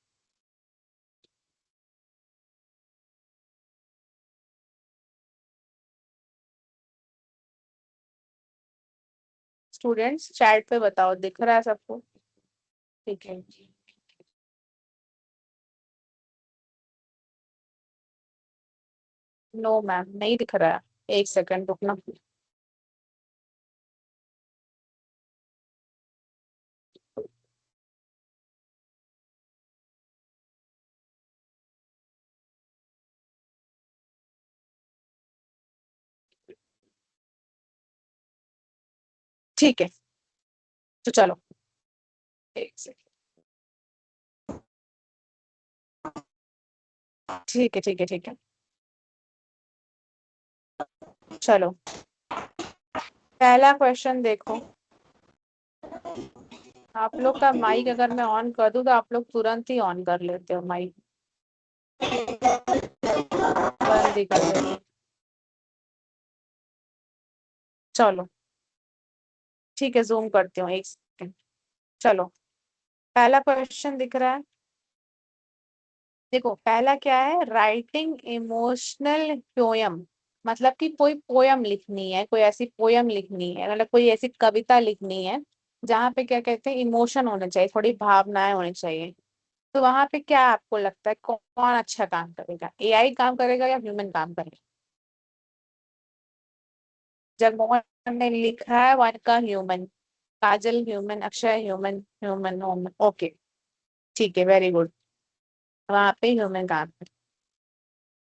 स्टूडेंट्स चैट पे बताओ, दिख रहा है सबको? ठीक है। नो मैम, नहीं दिख रहा है। एक सेकंड रुकना। ठीक है, तो चलो एक सेकंड। ठीक है ठीक है ठीक है, चलो पहला क्वेश्चन देखो। आप लोग का माइक अगर मैं ऑन कर दूं तो आप लोग तुरंत ही ऑन कर लेते हो माइक, बंद ही कर देते हो। चलो ठीक है, जूम करती हूँ एक सेकंड। चलो पहला क्वेश्चन दिख रहा है, देखो पहला क्या है, राइटिंग इमोशनल पोयम, मतलब कि कोई पोयम लिखनी है, कोई ऐसी पोयम लिखनी है, मतलब कोई ऐसी कविता लिखनी है जहाँ पे क्या कहते हैं, इमोशन होने चाहिए, थोड़ी भावनाएं होनी चाहिए। तो वहां पे क्या आपको लगता है कौन अच्छा काम करेगा, एआई काम करेगा या ह्यूमन काम करेगा? जगमोहन ने लिखा है वन का human, Kajal human, Akshay human, human human, okay ठीक है, वेरी गुड, वहां पे ह्यूमन काम है।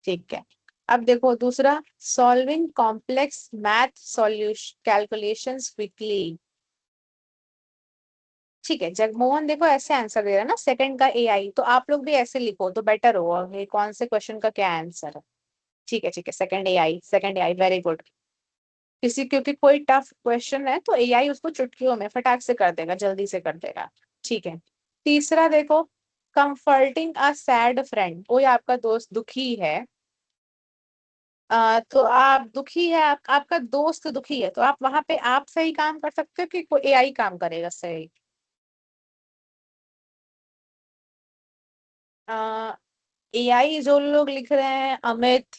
ठीक है, अब देखो दूसरा, solving complex math solution calculations quickly. ठीक है, जगमोहन देखो ऐसे आंसर दे रहा है ना, सेकंड का एआई, तो आप लोग भी ऐसे लिखो तो बेटर होगा, ये कौन से क्वेश्चन का क्या आंसर है। ठीक है, second AI, second AI, very good. किसी क्योंकि कोई टफ क्वेश्चन है तो एआई उसको चुटकियों में फटाक से कर देगा, जल्दी से कर देगा। ठीक है, तीसरा देखो, कंफर्टिंग अ सैड फ्रेंड, कोई आपका दोस्त दुखी है, तो आप दुखी है, आपका दोस्त दुखी है, तो आप वहां पे आप सही काम कर सकते हो कि कोई एआई काम करेगा सही? एआई जो लोग लिख रहे हैं, अमित,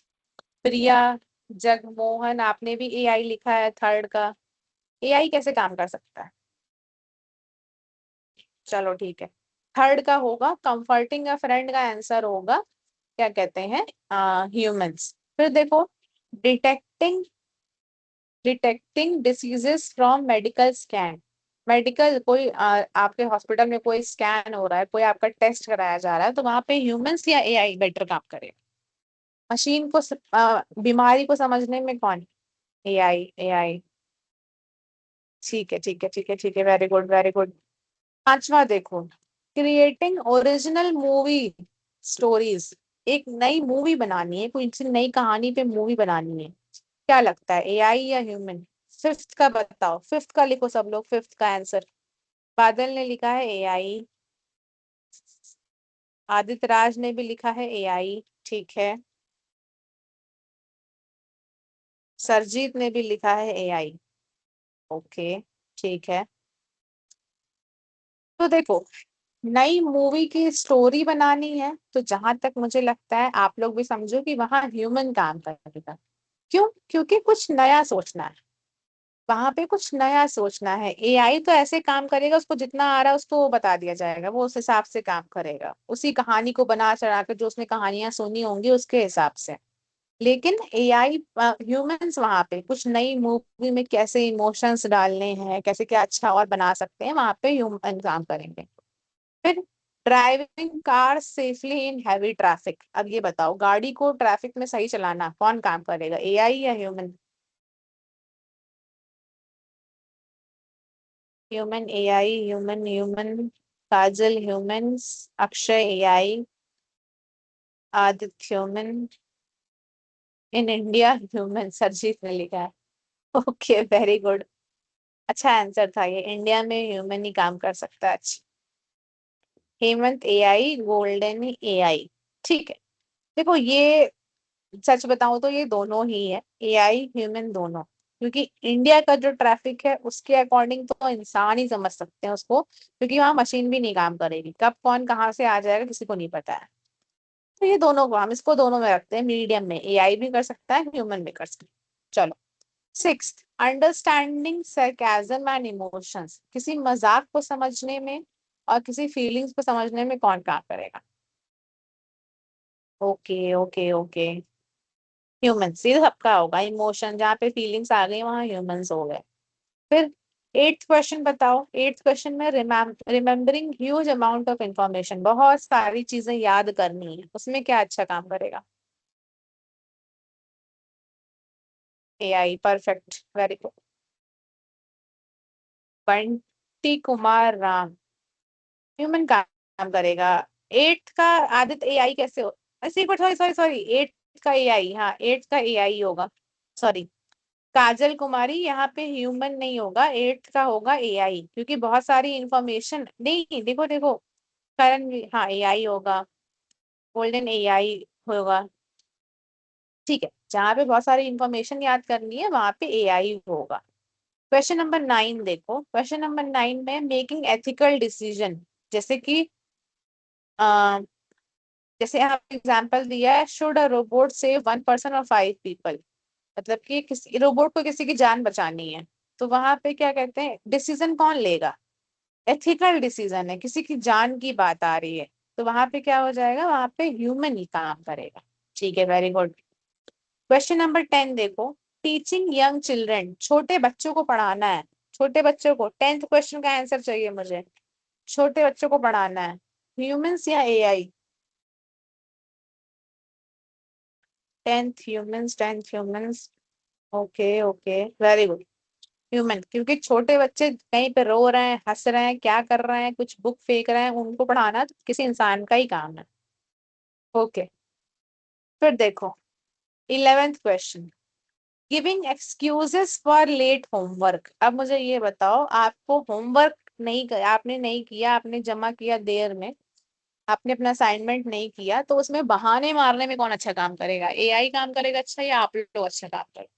प्रिया, जगमोहन, आपने भी एआई लिखा है थर्ड का। एआई कैसे काम कर सकता है? चलो ठीक है, थर्ड का होगा कंफर्टिंग अ फ्रेंड, का आंसर होगा क्या कहते हैं, ह्यूमंस। फिर देखो, detecting detecting diseases from medical scan. Medical कोई आपके हॉस्पिटल में कोई स्कैन हो रहा है, कोई आपका टेस्ट कराया जा रहा है, तो वहां पे ह्यूमंस या एआई बेटर काम करे? मशीन को बीमारी को समझने में कौन? AI, AI. ठीक है, ठीक है, ठीक है, ठीक है, वेरी गुड, वेरी गुड। पांचवा देखो, क्रिएटिंग ओरिजिनल मूवी स्टोरीज। एक नई मूवी बनानी है, कोई सी नई कहानी पे मूवी बनानी है, क्या लगता है, एआई या ह्यूमन? फिफ्थ का बताओ, फिफ्थ का लिखो सब लोग, फिफ्थ का आंसर। बादल ने लिखा है एआई, आदित्य राज ने भी लिखा है एआई, ठीक है, सरजीत ने भी लिखा है एआई, ओके, ठीक है। तो देखो, नई मूवी की स्टोरी बनानी है, तो जहां तक मुझे लगता है आप लोग भी समझो कि वहां ह्यूमन काम करेगा। क्यों? क्योंकि कुछ नया सोचना है, वहां पे कुछ नया सोचना है। एआई तो ऐसे काम करेगा, उसको जितना आ रहा है उसको वो बता दिया जाएगा, वो उस हिसाब से काम करेगा, उसी कहानी को बना चढ़ा कर जो उसने कहानियां सुनी होंगी उसके हिसाब से। लेकिन एआई, ह्यूमंस वहां पे कुछ नई मूवी में कैसे इमोशंस डालने हैं, कैसे क्या अच्छा और बना सकते हैं, वहां पे ह्यूमन काम करेंगे। फिर driving car safely in heavy traffic. अब ये बताओ, गाड़ी को ट्रैफिक में सही चलाना कौन काम करेगा, एआई या human? Human, AI, human, human, Kajal human, Akshay AI, Aditya human, in India human, Sarjit ने लिखा है। ओके, वेरी गुड, अच्छा आंसर था ये, इंडिया में ह्यूमन ही काम कर सकता है। अच्छा, हेमंत एआई, गोल्डन एआई, ठीक है। देखो ये, सच बताऊं तो ये दोनों ही है, एआई ह्यूमन दोनों, क्योंकि इंडिया का जो ट्रैफिक है उसके अकॉर्डिंग तो इंसान ही समझ सकते हैं उसको, क्योंकि वहां मशीन भी नहीं काम करेगी, कब कौन कहाँ से आ जाएगा किसी को नहीं पता है। तो ये दोनों को, हम इसको दोनों में रखते हैं मीडियम में, एआई भी कर सकता है, ह्यूमन भी कर सकता है। चलो, sixth, understanding sarcasm and emotions. किसी मजाक को समझने में और किसी फीलिंग्स को समझने में कौन काम करेगा? ओके, ओके, ओके, ह्यूमंस, ये सबका होगा, इमोशन जहाँ पे फीलिंग्स आ गई वहां ह्यूमंस हो गए। फिर एट्थ क्वेश्चन बताओ, एट्थ क्वेश्चन में remembering huge amount of information, बहुत सारी चीजें याद करनी है, उसमें क्या अच्छा काम करेगा? AI, perfect, very good. Bunty Kumar Ram, human काम करेगा। एट्थ का आदित्य एआई कैसे हो, ऐसे सॉरी, सॉरी, सॉरी, एट्थ का एआई, हाँ एट्थ का एआई होगा, सॉरी। काजल कुमारी, यहाँ पे ह्यूमन नहीं होगा, एट्थ का होगा एआई, क्योंकि बहुत सारी इंफॉर्मेशन नहीं, देखो देखो, करण हाँ एआई होगा, गोल्डन एआई होगा, ठीक है, जहाँ पे बहुत सारी इंफॉर्मेशन याद करनी है वहां पे एआई होगा। क्वेश्चन नंबर 9 देखो, क्वेश्चन नंबर 9 में मेकिंग एथिकल डिसीजन, जैसे कि जैसे यहाँ एग्जांपल दिया है, should a robot save 1 person और 5 पीपल, मतलब कि किसी रोबोट को किसी की जान बचानी है, तो वहां पे क्या कहते हैं, डिसीजन कौन लेगा? एथिकल डिसीजन है, किसी की जान की बात आ रही है, तो वहां पे क्या हो जाएगा, वहां पे ह्यूमन ही काम करेगा, ठीक है, वेरी गुड। क्वेश्चन नंबर 10 देखो, टीचिंग यंग चिल्ड्रन, छोटे बच्चों को पढ़ाना है, छोटे बच्चों को, 10th क्वेश्चन का आंसर चाहिए मुझे, छोटे बच्चों को पढ़ाना है, ह्यूमंस या AI? 10th humans, 10th humans, okay, okay, very good, human, क्योंकि छोटे बच्चे कहीं पे रो रहे हैं, हंस रहे हैं, क्या कर रहे हैं, कुछ बुक फेंक रहे हैं, उनको पढ़ाना तो किसी इंसान का ही काम है, ओके। फिर देखो, 11th question, giving excuses for late homework. अब मुझे ये बताओ, आपको होमवर्क नहीं कर, आपने नहीं किया, आपने जमा किया देर में, आपने अपना असाइनमेंट नहीं किया, तो उसमें बहाने मारने में कौन अच्छा काम करेगा, एआई काम करेगा अच्छा, या आप लोग अच्छा काम करेगा?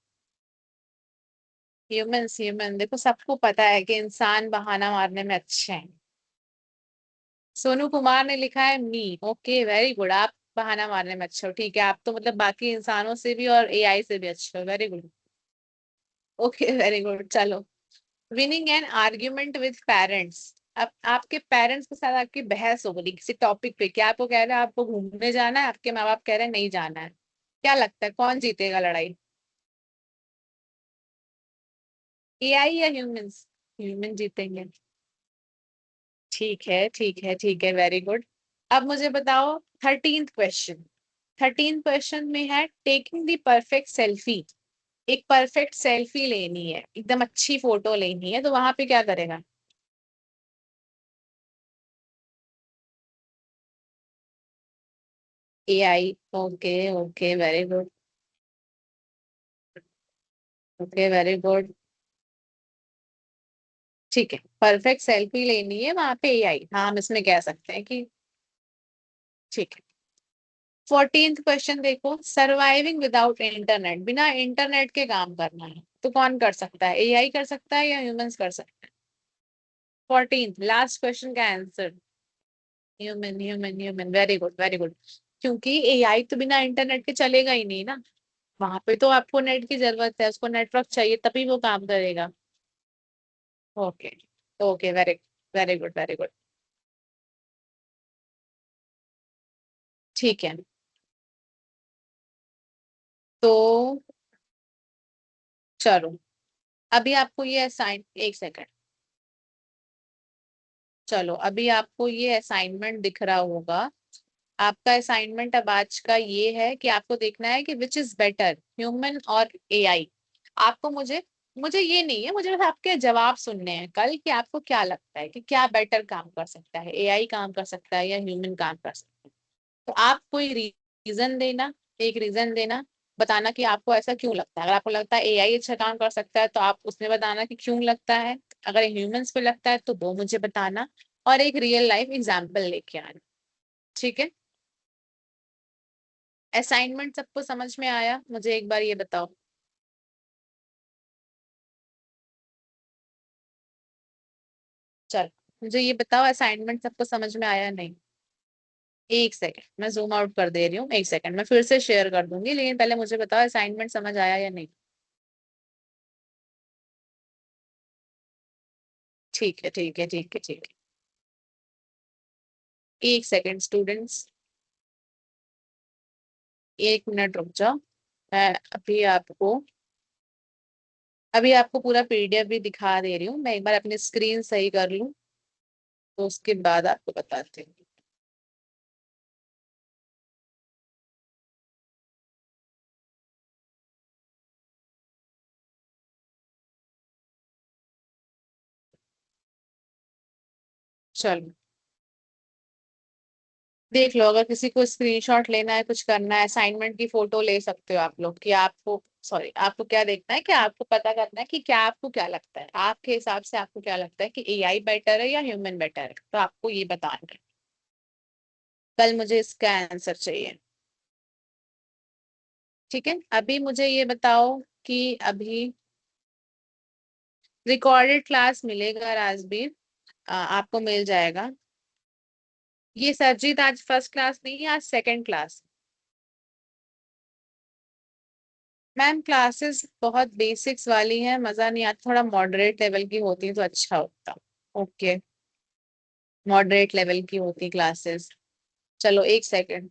ह्यूमंस, ह्यूमन, देखो सबको पता है कि इंसान बहाना मारने में अच्छे हैं। सोनू कुमार ने लिखा है मी, ओके, वेरी गुड, आप बहाना मारने में अच्छे हो, ठीक है। आप तो मतलब बाकी इंसानों से भी और एआई से भी अच्छे हो। Very good. Okay very good. चलो, winning an argument with parents. अब आपके पेरेंट्स के साथ आपकी बहस हो गई किसी टॉपिक पे, क्या आपको कह रहे हैं आपको घूमने जाना है, आपके माँ बाप कह रहे हैं नहीं जाना है, क्या लगता है कौन जीतेगा लड़ाई, एआई या ह्यूमंस? ह्यूमन जीतेंगे। ठीक है ठीक है ठीक है, वेरी गुड। अब मुझे बताओ 13th क्वेश्चन। 13th क्वेश्चन में है टेकिंग द परफेक्ट सेल्फी। एक परफेक्ट सेल्फी लेनी है, एकदम अच्छी फोटो लेनी है, तो वहां पे क्या करेगा? AI. Okay okay very good. Okay very good. ठीक है, परफेक्ट सेल्फी लेनी है वहां पे एआई, हाँ हम इसमें कह सकते हैं कि ठीक है। 14th क्वेश्चन देखो, सर्वाइविंग विदाउट इंटरनेट, बिना इंटरनेट के काम करना है, तो कौन कर सकता है, एआई कर सकता है या ह्यूमंस कर सकते हैं? 14th लास्ट क्वेश्चन का answer human human human. Very good very good. क्योंकि एआई तो बिना इंटरनेट के चलेगा ही नहीं ना, वहां पे तो आपको नेट की जरूरत है, उसको नेटवर्क चाहिए तभी वो काम करेगा। Okay okay very very good very good. ठीक है, तो चलो अभी आपको ये असाइन, एक सेकंड, चलो अभी आपको ये असाइनमेंट दिख रहा होगा। आपका असाइनमेंट अब आज का ये है कि आपको देखना है कि विच इज बेटर, ह्यूमन और एआई। आपको मुझे मुझे ये नहीं है, मुझे बस आपके जवाब सुनने हैं कल कि आपको क्या लगता है कि क्या बेटर काम कर सकता है, एआई काम कर सकता है या ह्यूमन काम कर सकता है। तो आप कोई रीजन देना, एक रीजन देना, बताना कि आपको ऐसा क्यों लगता है। अगर आपको लगता है एआई अच्छा काम कर सकता है तो आप उसमें बताना कि क्यों लगता है। अगर ह्यूमंस पे लगता है तो वो मुझे बताना, और एक रियल लाइफ एग्जाम्पल लेके आना। ठीक है, असाइनमेंट सबको समझ में आया? मुझे एक बार ये बताओ। चल मुझे ये बताओ असाइनमेंट सबको समझ में आया या नहीं? एक सेकंड मैं जूम आउट कर दे रही हूँ, एक सेकंड मैं फिर से शेयर कर दूंगी, लेकिन पहले मुझे बताओ असाइनमेंट समझ आया या नहीं? ठीक है ठीक है ठीक है ठीक है। एक सेकंड स्टूडेंट्स, 1 मिनट रुक जाओ। मैं अभी आपको पूरा पीडीएफ भी दिखा दे रही हूँ। मैं एक बार अपनी स्क्रीन सही कर लूँ तो उसके बाद आपको बताती हूँ। चलो देख लो, अगर किसी को स्क्रीनशॉट लेना है, कुछ करना है, असाइनमेंट की फोटो ले सकते हो आप लोग कि आपको, सॉरी आपको क्या देखना है कि आपको पता करना है कि क्या आपको क्या लगता है, आपके हिसाब से आपको क्या लगता है कि एआई बेटर है या ह्यूमन बेटर है, तो आपको ये बताना है। कल मुझे इसका आंसर चाहिए। ठीक है, अभी मुझे ये बताओ कि अभी रिकॉर्डेड क्लास मिलेगा राजबीर, आपको मिल जाएगा। ये सरजीत आज फर्स्ट क्लास नहीं है, आज सेकंड क्लास। मैम क्लासेस बहुत बेसिक्स वाली हैं, मजा नहीं आता, थोड़ा मॉडरेट लेवल की होती तो अच्छा होता। ओके, मॉडरेट लेवल की होती क्लासेस। चलो एक सेकंड,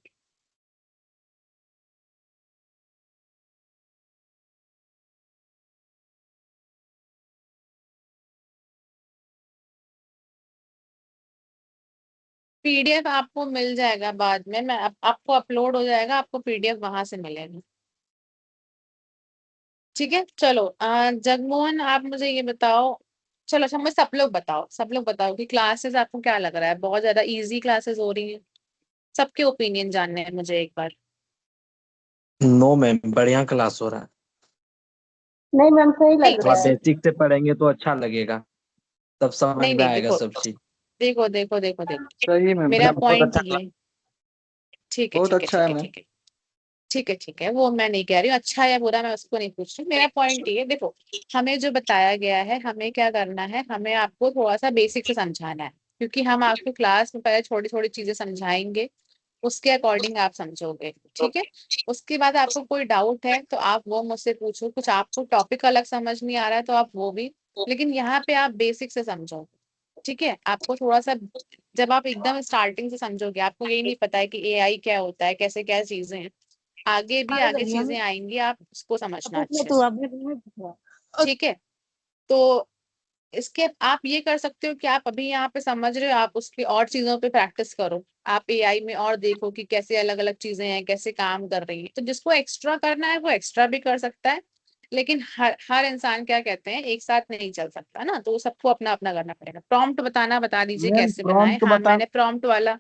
पीडीएफ आपको मिल जाएगा बाद में, मैं आपको अपलोड हो जाएगा, आपको पीडीएफ वहां से मिलेगा। ठीक है चलो, जगमोहन आप मुझे ये बताओ, चलो अच्छा मुझे सब लोग बताओ कि क्लासेस आपको क्या लग रहा है, बहुत ज्यादा इजी क्लासेस हो रही हैं? सबके ओपिनियन जानने हैं मुझे एक बार। नो मैम, बढ़िया क्लास हो रहा है। नहीं मैम सही नहीं लग थोड़ा रहा है। बेसिक से पढ़ेंगे तो अच्छा लगेगा, तब समझ नहीं में नहीं आएगा देखो सब चीज। देखो देखो देखो देखो, सही में मेरा मैम, बहुत पॉइंट अच्छा ये, क्लास, ठीक है बहुत ठीक है अच्छा ठीक है है मैम। ठीक है ठीक है ठीक है, वो मैं नहीं कह रही हूँ अच्छा या बुरा, मैं उसको नहीं पूछ रही, मेरा पॉइंट ये है, देखो हमें जो बताया गया है, हमें क्या करना है, हमें आपको थोड़ा सा बेसिक से समझाना है, क्योंकि हम आपको क्लास में पहले छोटी छोटी चीजें समझाएंगे, उसके अकॉर्डिंग आप समझोगे, ठीक है। उसके बाद आपको कोई डाउट है तो आप वो मुझसे पूछो, कुछ आपको टॉपिक अलग समझ नहीं आ रहा है तो आप वो भी, लेकिन यहाँ पे आप बेसिक से समझो, ठीक है। आपको थोड़ा सा, जब आप एकदम स्टार्टिंग से समझोगे, आपको यही नहीं पता है कि एआई क्या होता है, कैसे क्या चीजें हैं, आगे भी आगे चीजें आएंगी, आप उसको समझना अच्छे से, ठीक है। तो इसके आप ये कर सकते हो कि आप अभी यहाँ पे समझ रहे हो, आप उसकी और चीजों पे प्रैक्टिस करो, आप एआई में और देखो कि कैसे अलग अलग चीजें हैं, कैसे काम कर रही है। तो जिसको एक्स्ट्रा करना है वो एक्स्ट्रा भी कर सकता है, लेकिन हर हर इंसान क्या कहते हैं, एक साथ नहीं चल सकता ना, तो सबको अपना अपना करना पड़ेगा। प्रॉम्प्ट बता दीजिए मैम कैसे बनाए। प्रॉम्प्ट हाँ, बता। मैंने प्रॉम्प्ट वाला,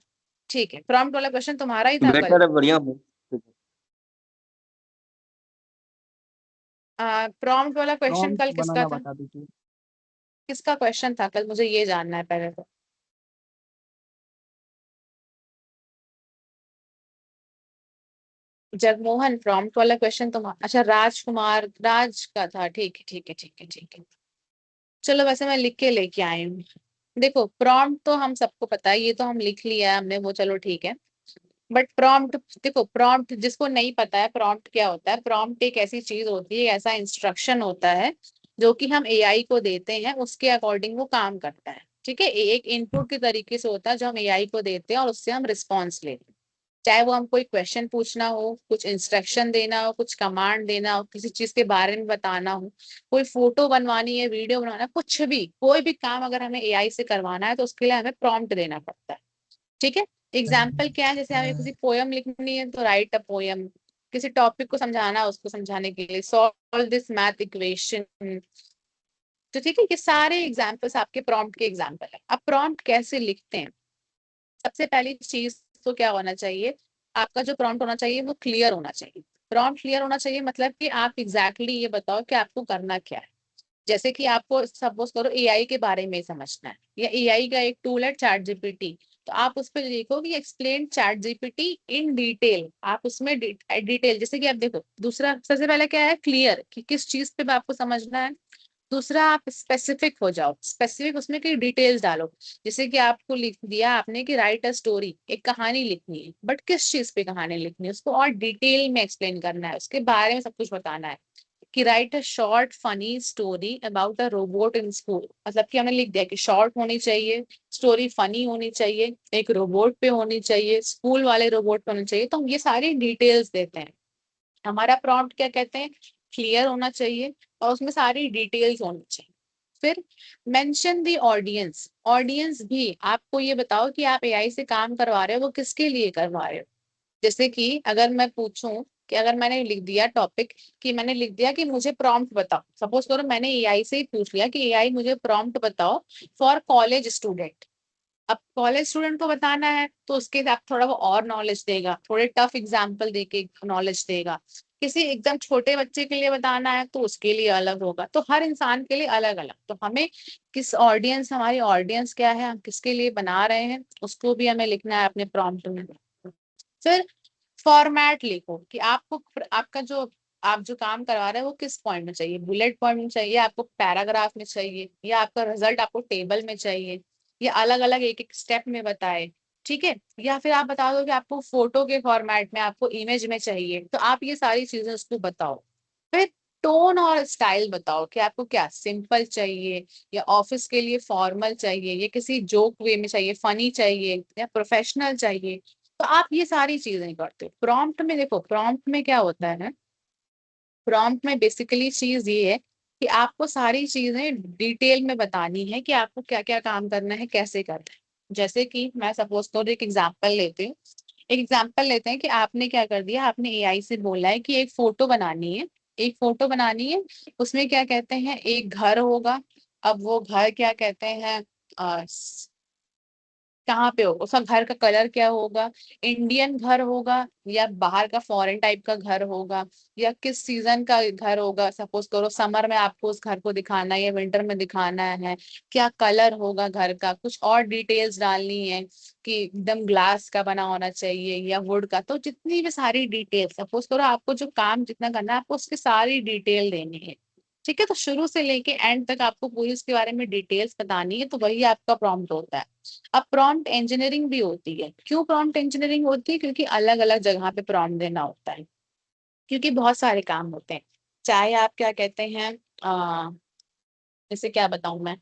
ठीक है, प्रॉम्प्ट वाला क्वेश्चन तुम्हारा ही था कल। बेटर है, बढ़िया हूँ। प्रॉम्प्ट वाला क्वेश्चन प्रॉम्प्ट कल किसका बनाना था, बता दीजिए। किसका क्वेश्चन था कल, मुझे ये जानना है पहले तो। जगमोहन, प्रॉम्प्ट वाला क्वेश्चन तुम, अच्छा राजकुमार, राज का था, ठीक है ठीक है ठीक है ठीक है। चलो वैसे मैं लिख के लेके आई हूँ। देखो प्रॉम्प्ट तो हम सबको पता है, ये तो हम लिख लिया है हमने वो, चलो ठीक है। बट प्रॉम्प्ट, देखो प्रॉम्प्ट जिसको नहीं पता है प्रॉम्प्ट क्या होता है, प्रॉम्प्ट एक ऐसी चीज होती है, ऐसा इंस्ट्रक्शन होता है जो कि हम एआई को देते हैं, उसके अकॉर्डिंग वो काम करता है, ठीक है। एक इनपुट के तरीके से होता है जो हम एआई को देते हैं और उससे हम रिस्पॉन्स लेते हैं। चाहे वो हम कोई क्वेश्चन पूछना हो, कुछ इंस्ट्रक्शन देना हो, कुछ कमांड देना हो, किसी चीज के बारे में बताना हो, कोई फोटो बनवानी है, वीडियो बनाना है, कुछ भी, कोई भी काम अगर हमें एआई से करवाना है तो उसके लिए हमें प्रॉम्प्ट देना पड़ता है, ठीक है। एग्जाम्पल क्या है, जैसे हमें किसी पोयम लिखनी है तो राइट अ पोयम, किसी टॉपिक को समझाना है, उसको समझाने के लिए सॉल्व दिस मैथ इक्वेशन, तो ठीक है। ये सारे एग्जाम्पल्स आपके प्रॉम्प्ट के एग्जाम्पल है। अब प्रॉम्प्ट कैसे लिखते हैं, सबसे पहली चीज तो क्या होना चाहिए, आपका जो प्रॉम्प्ट होना चाहिए वो क्लियर होना चाहिए। प्रॉम्प्ट क्लियर होना चाहिए मतलब कि आप एग्जैक्टली ये बताओ कि आपको करना क्या है। जैसे कि आपको सपोज करो एआई के बारे में समझना है, या एआई का एक टूल है चैट जीपीटी, तो आप उस पर देखो कि explain chat GPT in detail, आप उसमें डिटेल, जैसे कि आप देखो, दूसरा सबसे पहले क्या है, क्लियर कि किस चीज पे आपको समझना है। दूसरा आप स्पेसिफिक हो जाओ, स्पेसिफिक उसमें की डिटेल्स डालो। जैसे कि आपको लिख दिया आपने कि राइट अ स्टोरी, एक कहानी लिखनी है, बट किस चीज पे कहानी लिखनी है उसको और डिटेल में एक्सप्लेन करना है, उसके बारे में सब कुछ बताना है। कि right a short funny story about a robot in school, मतलब कि हमने लिख दिया कि शॉर्ट होनी चाहिए, स्टोरी फनी होनी चाहिए, एक रोबोट पे होनी चाहिए, स्कूल वाले रोबोट पे होनी चाहिए, तो हम ये सारी डिटेल्स देते हैं। हमारा प्रॉम्प्ट क्या कहते हैं, क्लियर होना चाहिए और उसमें सारी डिटेल्स होनी चाहिए। फिर मेंशन द ऑडियंस, ऑडियंस भी आपको ये बताओ कि आप एआई से काम करवा रहे हो वो किसके लिए करवा रहे हो। जैसे कि अगर मैं पूछूं कि अगर मैंने लिख दिया टॉपिक, कि मैंने लिख दिया कि मुझे प्रॉम्प्ट बताओ, सपोज करो मैंने एआई से ही पूछ लिया कि एआई मुझे प्रॉम्प्ट बताओ फॉर कॉलेज स्टूडेंट। अब कॉलेज स्टूडेंट को बताना है तो उसके साथ थोड़ा वो और नॉलेज देगा, थोड़े टफ एग्जाम्पल देके नॉलेज देगा। किसी एकदम छोटे बच्चे के लिए बताना है तो उसके लिए अलग होगा, तो हर इंसान के लिए अलग अलग, तो हमें किस ऑडियंस, हमारी ऑडियंस क्या है, हम किसके लिए बना रहे हैं, उसको भी हमें लिखना है अपने प्रॉम्प्ट में। फिर फॉर्मेट लिखो कि आपको, आपका जो, आप जो काम करवा रहे हैं वो किस पॉइंट में चाहिए, बुलेट पॉइंट में चाहिए, आपको पैराग्राफ में चाहिए, या आपका रिजल्ट आपको टेबल में चाहिए, या अलग अलग एक एक स्टेप में बताए, ठीक है। या फिर आप बता दो कि आपको फोटो के फॉर्मेट में, आपको इमेज में चाहिए, तो आप ये सारी चीजें उसको बताओ। फिर टोन और स्टाइल बताओ कि आपको क्या सिंपल चाहिए, या ऑफिस के लिए फॉर्मल चाहिए, या किसी जोक वे में चाहिए, फनी चाहिए, या प्रोफेशनल चाहिए। तो आप ये सारी चीजें करते हो प्रॉम्प्ट में। देखो प्रॉम्प्ट में क्या होता है, प्रॉम्प्ट में बेसिकली चीज ये है कि आपको सारी चीजें डिटेल में बतानी है कि आपको क्या क्या काम करना है, कैसे करना है। जैसे कि मैं सपोज करो एक एग्जांपल लेती हूँ, एक एग्जांपल लेते हैं कि आपने क्या कर दिया, आपने एआई से बोला है कि एक फोटो बनानी है, एक फोटो बनानी है, उसमें क्या कहते हैं एक घर होगा। अब वो घर क्या कहते हैं, कहाँ पे होगा, उसका घर का कलर क्या होगा, इंडियन घर होगा या बाहर का फॉरेन टाइप का घर होगा, या किस सीजन का घर होगा, सपोज करो समर में आपको उस घर को दिखाना है या विंटर में दिखाना है, क्या कलर होगा घर का, कुछ और डिटेल्स डालनी है कि एकदम ग्लास का बना होना चाहिए या वुड का, तो जितनी भी सारी डिटेल, सपोज करो आपको जो काम जितना करना है आपको उसकी सारी डिटेल देनी है। ठीक है, तो शुरू से लेके एंड तक आपको पूरी उसके बारे में डिटेल्स बतानी है, तो वही आपका प्रॉम्प्ट होता है। अब प्रॉम्प्ट इंजीनियरिंग भी होती है। क्यों प्रॉम्प्ट इंजीनियरिंग होती है? क्योंकि अलग अलग जगह पे प्रॉम्प्ट देना होता है, क्योंकि बहुत सारे काम होते हैं। चाहे आप क्या कहते हैं, जैसे क्या बताऊं मैं,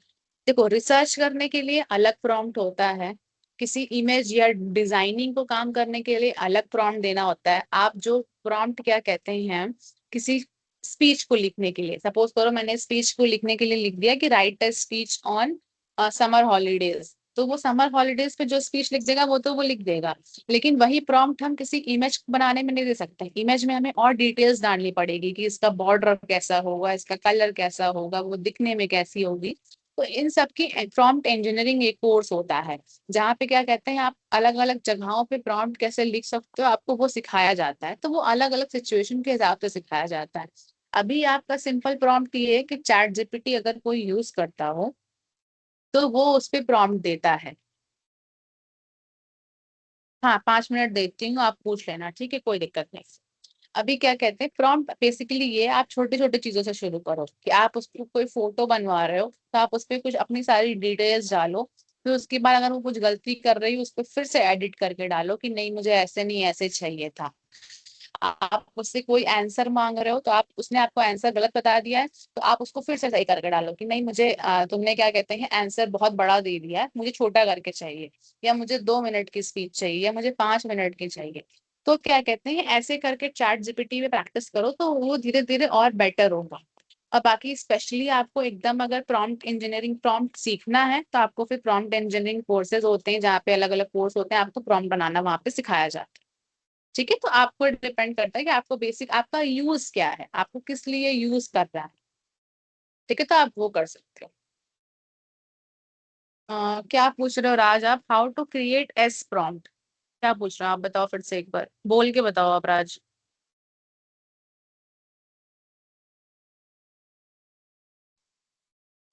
देखो रिसर्च करने के लिए अलग प्रॉम्प्ट होता है, किसी इमेज या डिजाइनिंग को काम करने के लिए अलग प्रॉम्प्ट देना होता है। आप जो प्रॉम्प्ट क्या कहते हैं, किसी स्पीच को लिखने के लिए, सपोज करो मैंने स्पीच को लिखने के लिए लिख दिया कि right a speech on summer holidays, तो वो समर हॉलीडेज पे जो स्पीच लिख देगा वो तो वो लिख देगा। लेकिन वही प्रॉम्प्ट हम किसी इमेज बनाने में नहीं दे सकते। इमेज में हमें और डिटेल्स डालनी पड़ेगी कि इसका बॉर्डर कैसा होगा, इसका कलर कैसा होगा, वो दिखने में कैसी होगी। तो इन सब की प्रॉम्प्ट इंजीनियरिंग एक कोर्स होता है, जहाँ पे क्या कहते हैं आप अलग अलग जगहों पे प्रॉम्प्ट कैसे लिख सकते हो, आपको वो सिखाया जाता है। तो वो अलग अलग सिचुएशन के हिसाब से सिखाया जाता है। अभी आपका सिंपल प्रॉम्प्ट ये है कि चैट जीपीटी अगर कोई यूज करता हो तो वो उस पर प्रॉम्प्ट देता है। हाँ, 5 मिनट देती हूँ, आप पूछ लेना, ठीक है, कोई दिक्कत नहीं। अभी क्या कहते हैं प्रॉम्प्ट बेसिकली ये, आप छोटे छोटे चीजों से शुरू करो कि आप उसको कोई फोटो बनवा रहे हो तो आप उस पर कुछ अपनी सारी डिटेल्स डालो। फिर उसके बाद अगर वो कुछ गलती कर रही है उस पर फिर से एडिट करके डालो कि नहीं मुझे ऐसे नहीं ऐसे चाहिए था। आप उससे कोई आंसर मांग रहे हो तो आप, उसने आपको आंसर गलत बता दिया है तो आप उसको फिर से सही करके डालो कि नहीं मुझे तुमने क्या कहते हैं आंसर बहुत बड़ा दे दिया है, मुझे छोटा करके चाहिए, या मुझे 2 मिनट की स्पीच चाहिए, या मुझे 5 मिनट की चाहिए। तो क्या कहते हैं ऐसे करके चैट जीपीटी में प्रैक्टिस करो तो वो धीरे धीरे और बेटर होगा। और बाकी स्पेशली आपको एकदम अगर प्रॉम्प्ट इंजीनियरिंग प्रॉम्प्ट सीखना है तो आपको फिर प्रॉम्प्ट इंजीनियरिंग कोर्सेज होते हैं, जहाँ पे अलग अलग कोर्स होते हैं, आपको प्रॉम्प्ट बनाना वहाँ पे सिखाया जाता है। ठीक है, तो आपको डिपेंड करता है कि आपको बेसिक आपका यूज क्या है, आपको किस लिए यूज कर रहा है। ठीक है, तो आप वो कर सकते हो। क्या पूछ रहे हो राज आप? How to create as prompt, क्या पूछ रहे हो आप? बताओ फिर से एक बार बोल के बताओ आप राज।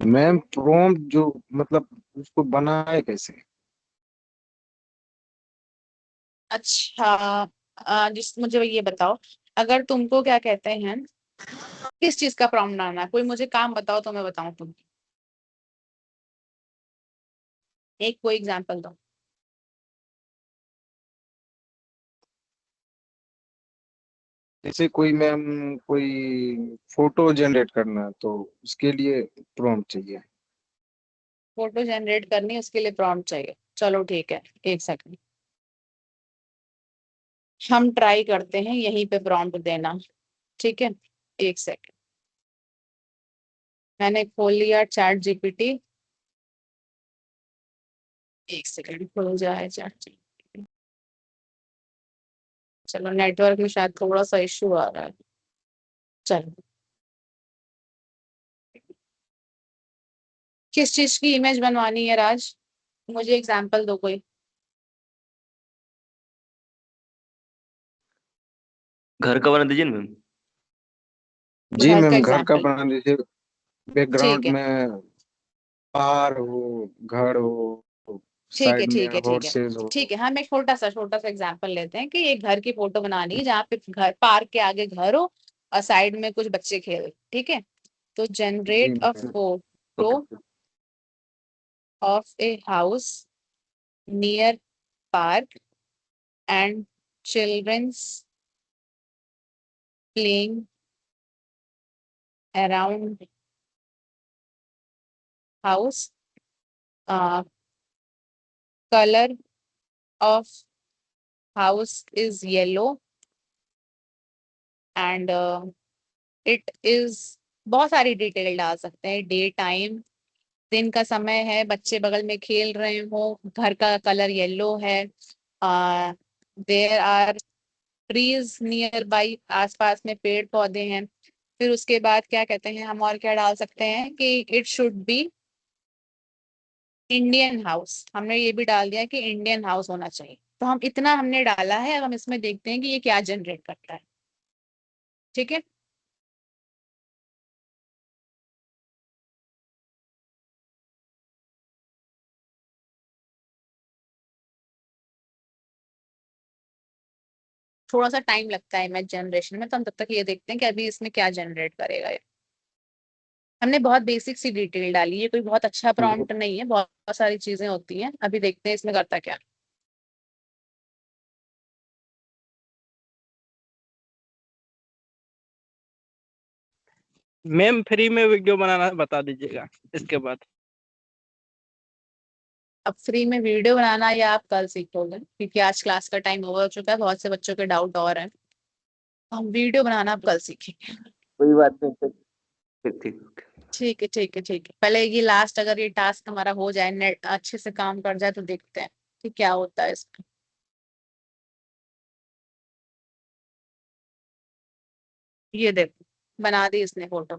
मैम प्रॉम्प्ट जो मतलब उसको बनाए कैसे? अच्छा, जिस मुझे ये बताओ, अगर तुमको क्या कहते हैं किस चीज का प्रॉम्प्ट बनाना है, कोई मुझे काम बताओ तो मैं बताऊं तुम, एक कोई एग्जांपल दो। जैसे कोई मैम कोई फोटो जनरेट करना है तो उसके लिए प्रॉम्प्ट चाहिए। फोटो जनरेट करनी है उसके लिए प्रॉम्प्ट चाहिए, चलो ठीक है, एक सेकंड हम ट्राई करते हैं यहीं पे प्रॉम्प्ट देना। ठीक है, एक सेकंड, मैंने खोल लिया चैट जीपीटी, एक सेकंड खुल जाए चैट जीपीटी। चलो नेटवर्क में शायद थोड़ा सा इशू आ रहा है। चलो, किस चीज की इमेज बनवानी है राज, मुझे एग्जांपल दो कोई। घर का बना दीजिए ना मैम। जी घर का मैम घर का एग्जांपल, बना दीजिए। ठीक बैकग्राउंड है में पहाड़ हो, घर हो, ठीक है साइड में ठीक है ठीक है हॉर्सेस हो। ठीक है, हम एक छोटा सा एग्जांपल लेते हैं कि एक घर की फोटो बनानी है जहाँ पे घर, पार्क के आगे घर हो और साइड में कुछ बच्चे खेल, ठीक है। तो जी generate a ma'am. Photo okay. Of a house near park and children's playing around house, colour of house is yellow and it is, बहुत सारी डिटेल डाल सकते हैं, डे टाइम, दिन का समय है, बच्चे बगल में खेल रहे हो, घर का कलर येलो है, there are trees nearby, आसपास में पेड़ पौधे हैं। फिर उसके बाद क्या कहते हैं हम, और क्या डाल सकते हैं कि it should be Indian house, हमने ये भी डाल दिया कि इंडियन हाउस होना चाहिए। तो हम इतना हमने डाला है, अब हम इसमें देखते हैं कि ये क्या जनरेट करता है। ठीक है, थोड़ा सा टाइम लगता है इमेज जनरेशन में, तो हम तब तक ये देखते हैं कि अभी इसमें क्या जनरेट करेगा ये। हमने बहुत बेसिक सी डिटेल डाली है, कोई बहुत अच्छा प्रॉम्प्ट नहीं है, बहुत सारी चीजें होती हैं। अभी देखते हैं इसमें करता क्या। मैम फ्री में वीडियो बनाना बता दीजिएगा इसके बाद। अब फ्री में वीडियो बनाना या आप कल सीखोगे, क्योंकि आज क्लास का टाइम ओवर हो चुका है, बहुत से बच्चों के डाउट और हैं। हम वीडियो बनाना आप कल सीखेंगे। कोई बात नहीं, ठीक ठीक। ठीक है ठीक है ठीक है, पहले ये लास्ट अगर ये टास्क हमारा हो जाए, नेट अच्छे से काम कर जाए, तो देखते हैं कि क्या होता है इसमें। ये देखो, बना दी इसने फोटो।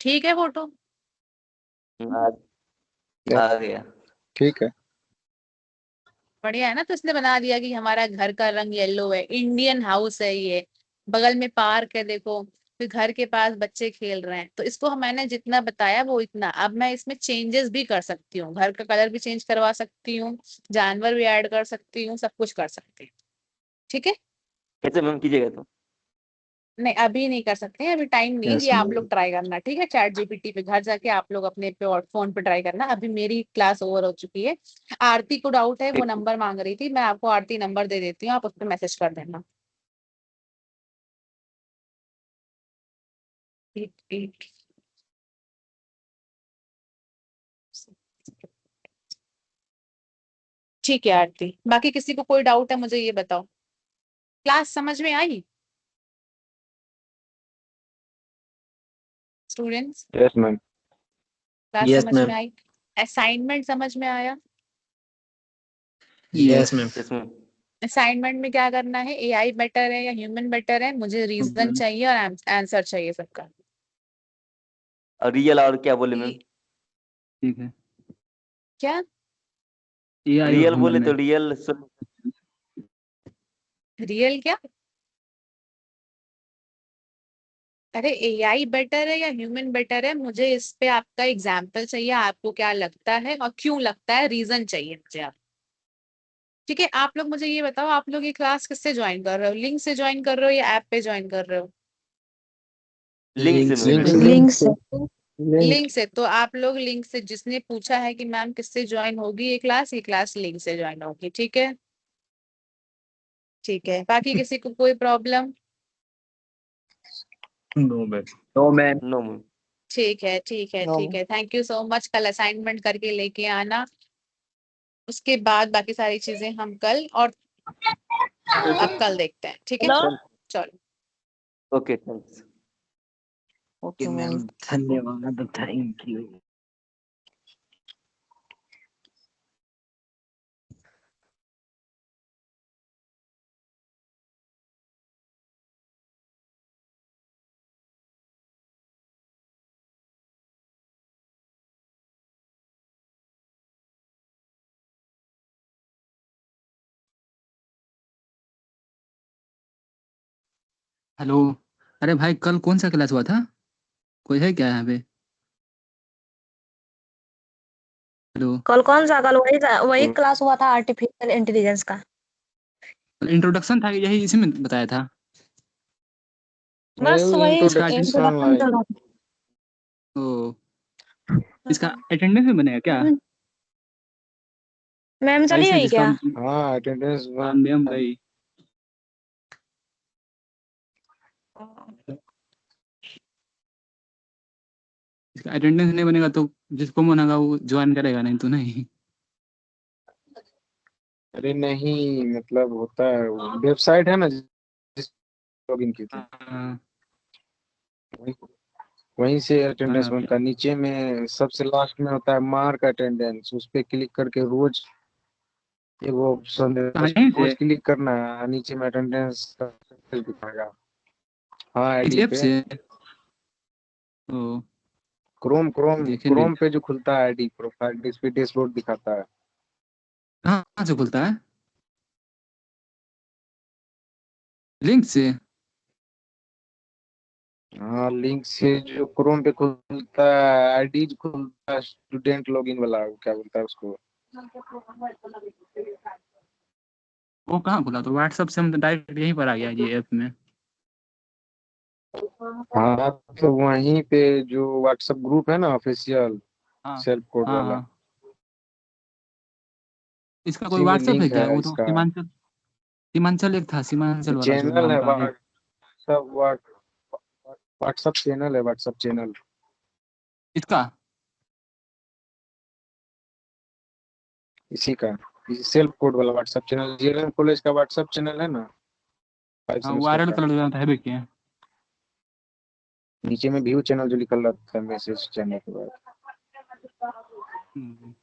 ठीक है फोटो। आ, आ गया। ठीक है। बढ़िया है ना। तो इसने बना दिया कि हमारा घर का रंग येलो है, इंडियन हाउस है ये, बगल में पार्क है देखो, फिर घर के पास बच्चे खेल रहे हैं। तो इसको मैंने जितना बताया वो इतना। अब मैं इसमें चेंजेस भी कर सकती हूँ, घर का कलर भी चेंज करवा सकती हूँ, जानवर भी ऐड कर सकती हूँ, सब कुछ कर सकती हूँ। ठीक है। कैसे मैम कीजिएगा तो? नहीं अभी नहीं कर सकते हैं, अभी टाइम नहीं है। यस ये आप मैम। लोग ट्राई करना, ठीक है, चैट जीपीटी पे घर जाके आप लोग अपने पे और फोन पे ट्राई करना। अभी मेरी क्लास ओवर हो चुकी है। आरती को डाउट है, वो ठीक। नंबर मांग रही थी, मैं आपको आरती नंबर दे देती हूँ, आप उस पर मैसेज कर देना। ठीक ठीक। ठीक है आरती, बाकी किसी को कोई डाउट है मुझे ये बताओ। क्लास समझ में आई students? Yes ma'am. Class yes समझ मैम। में आई? असाइनमेंट समझ में आया? Yes ma'am. Yes ma'am. Assignment में क्या करना है, एआई बेटर है या ह्यूमन बेटर है, मुझे रीजन चाहिए और आंसर चाहिए सबका। और रियल और क्या बोले मैम? ठीक है। क्या एआई और रियल ह्यूमन बोले तो में रियल रियल क्या? अरे एआई बेटर है या ह्यूमन बेटर है, मुझे इस पे आपका एग्जाम्पल चाहिए, आपको क्या लगता है और क्यों लगता है, रीजन चाहिए मुझे आप। ठीक है, आप लोग मुझे ये बताओ, आप लोग ये क्लास किससे ज्वाइन कर रहे हो, लिंक से ज्वाइन कर रहे हो या ऐप पे ज्वाइन कर रहे हो? लिंक से मैम। लिंक से। लिंक से। तो आप लोग लिंक से, जिसने पूछा है कि मैम किससे ज्वाइन होगी ये क्लास लिंक से ज्वाइन होगी। ठीक है ठीक है, बाकी किसी को कोई problem? No ma'am. No ma'am. No ma'am. ठीक है ठीक है ठीक है, थैंक यू सो मच। कल असाइनमेंट करके लेके आना, उसके बाद बाकी सारी चीजें हम कल और अब कल देखते हैं। ठीक है हेलो। चलो। Okay thanks. ओके मैम, धन्यवाद, थैंक यू। हेलो। अरे भाई कल कौन सा क्लास हुआ था? कोई है क्या यहाँ पे? हेलो। कल कौन सा? कल वही था, वही क्लास हुआ था आर्टिफिशियल इंटेलिजेंस का। इंट्रोडक्शन था, यही इसी में बताया था। बस वही इसका इंट्रोडक्शन इंट्रोडक्शन लाइक। चल रहा ओ, इसका था। अटेंडेंस भी बनेगा क्या? मैम चली ऐसे गई जिसका क्या? हाँ अटेंडेंस। हाँ मैम गई। इसका अटेंडेंस नहीं बनेगा तो जिसको मन होगा वो ज्वाइन करेगा, नहीं तो नहीं। अरे नहीं, मतलब होता है, वेबसाइट है ना जिस लॉगिन की थी, हाँ वहीं वहीं से अटेंडेंस हाँ बनता है। नीचे में सबसे लास्ट में होता है मार्क अटेंडेंस, उस पे क्लिक करके रोज एक वो ऑप्शन है, हाँ, उस पे यहीं से रोज क्लिक करना है, नीचे में अटेंडेंस दिखाएगा। हाँ इस आईडी ऐप पे। से। ओ, क्रोम क्रोम देखेंगे। क्रोम पे जो खुलता है आईडी प्रोफाइल, इस पे डैशबोर्ड दिखाता है। कहाँ से खुलता है? लिंक से? हाँ लिंक से जो क्रोम पे खुलता है, आईडी खुलता है स्टूडेंट लॉगिन वाला, वो क्या बोलता है उसको। वो कहाँ खुला? तो व्हाट्सएप से हम तो डायरेक्ट यहीं पर आ गया ये ऐप में। हाँ तो वहीं पे जो व्हाट्सएप ग्रुप है ना ऑफिशियल हाँ सेल्फ कोड हाँ वाला, हाँ। इसका कोई उसी में व्हाट्सएप है लिंक क्या? है वो तो इसका। सीमांचल, सीमांचल एक था, सीमांचल वाला जो चैनल नाम है का है। व्हाट्सएप, व्हाट्सएप चैनल है, व्हाट्सएप चैनल इसका इसी का, इसी सेल्फ कोड वाला व्हाट्सएप चैनल, जीएलएम कॉलेज का व्हाट्सएप चैनल है ना, 5 हाँ, सेमेस्टर वायरल का। कलर में है भी क्या? नीचे में व्यू चैनल जो लिखा रहता है मैसेज चैनल के बाद। हम्म।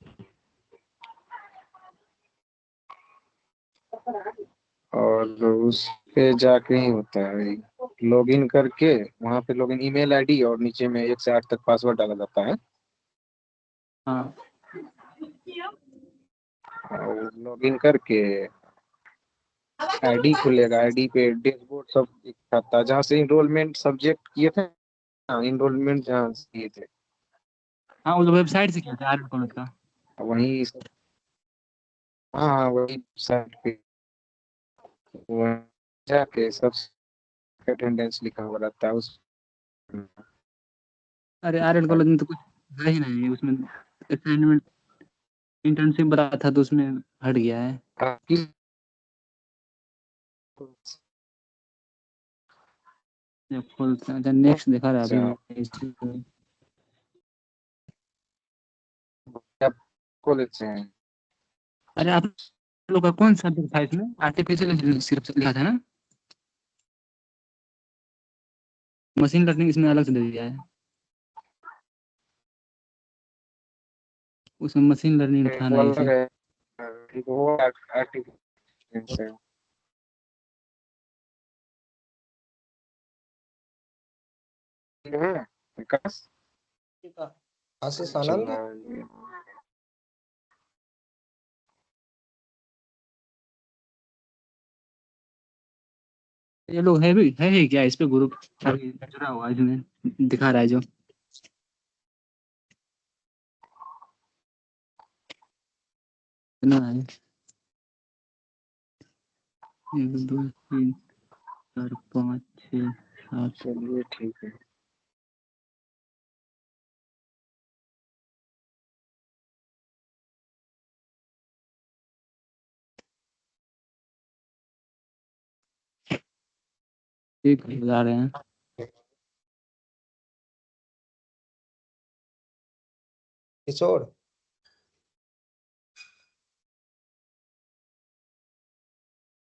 और उस पे जाके ही होता है लॉगिन करके, वहां पे लॉगिन ईमेल आईडी और नीचे में 1 से 8 तक पासवर्ड डाला जाता है, हाँ और लॉगिन करके आईडी खुलेगा, आईडी पे डैशबोर्ड सब दिखाता है, जहाँ से इनरोलमेंट सब्जेक्ट किए थे ना, इनरोलमेंट जहाँ से किए थे हाँ, उस वेबसाइट से किया था आर्यन कॉलेज का। वही सब। हाँ हाँ वही साइट पे, वहाँ जाके सब अटेंडेंस लिखा हुआ रहता है उस। अरे आर्यन कॉलेज में तो कुछ है ही नहीं उसमें। असाइनमेंट, इंटर्नशिप बता था तो उसमें हट गया है। आपकी जब खोलते हैं नेक्स्ट दिखा रहा है अभी भी। कॉलेज से हैं। अरे आप लोग का कौन सा था इसमें? आर्टिफिशियल इंटेलिजेंस सिर्फ लिखा था ना? मशीन लर्निंग इसमें अलग से दे दिया है। उसमें मशीन लर्निंग था एक वो नहीं अलग इसे। है, एक वो आर्टिफिशियल है। है विकास आशीष चल आनंद। रहा है। ये लोग है भी है ही क्या इस पे ग्रुप अभी जुड़ा हुआ है इसमें दिखा रहा है जो? कितना है? 1 2 3 4 5 6 7। चलिए ठीक है। ठीक है, बता रहे हैं। किशोर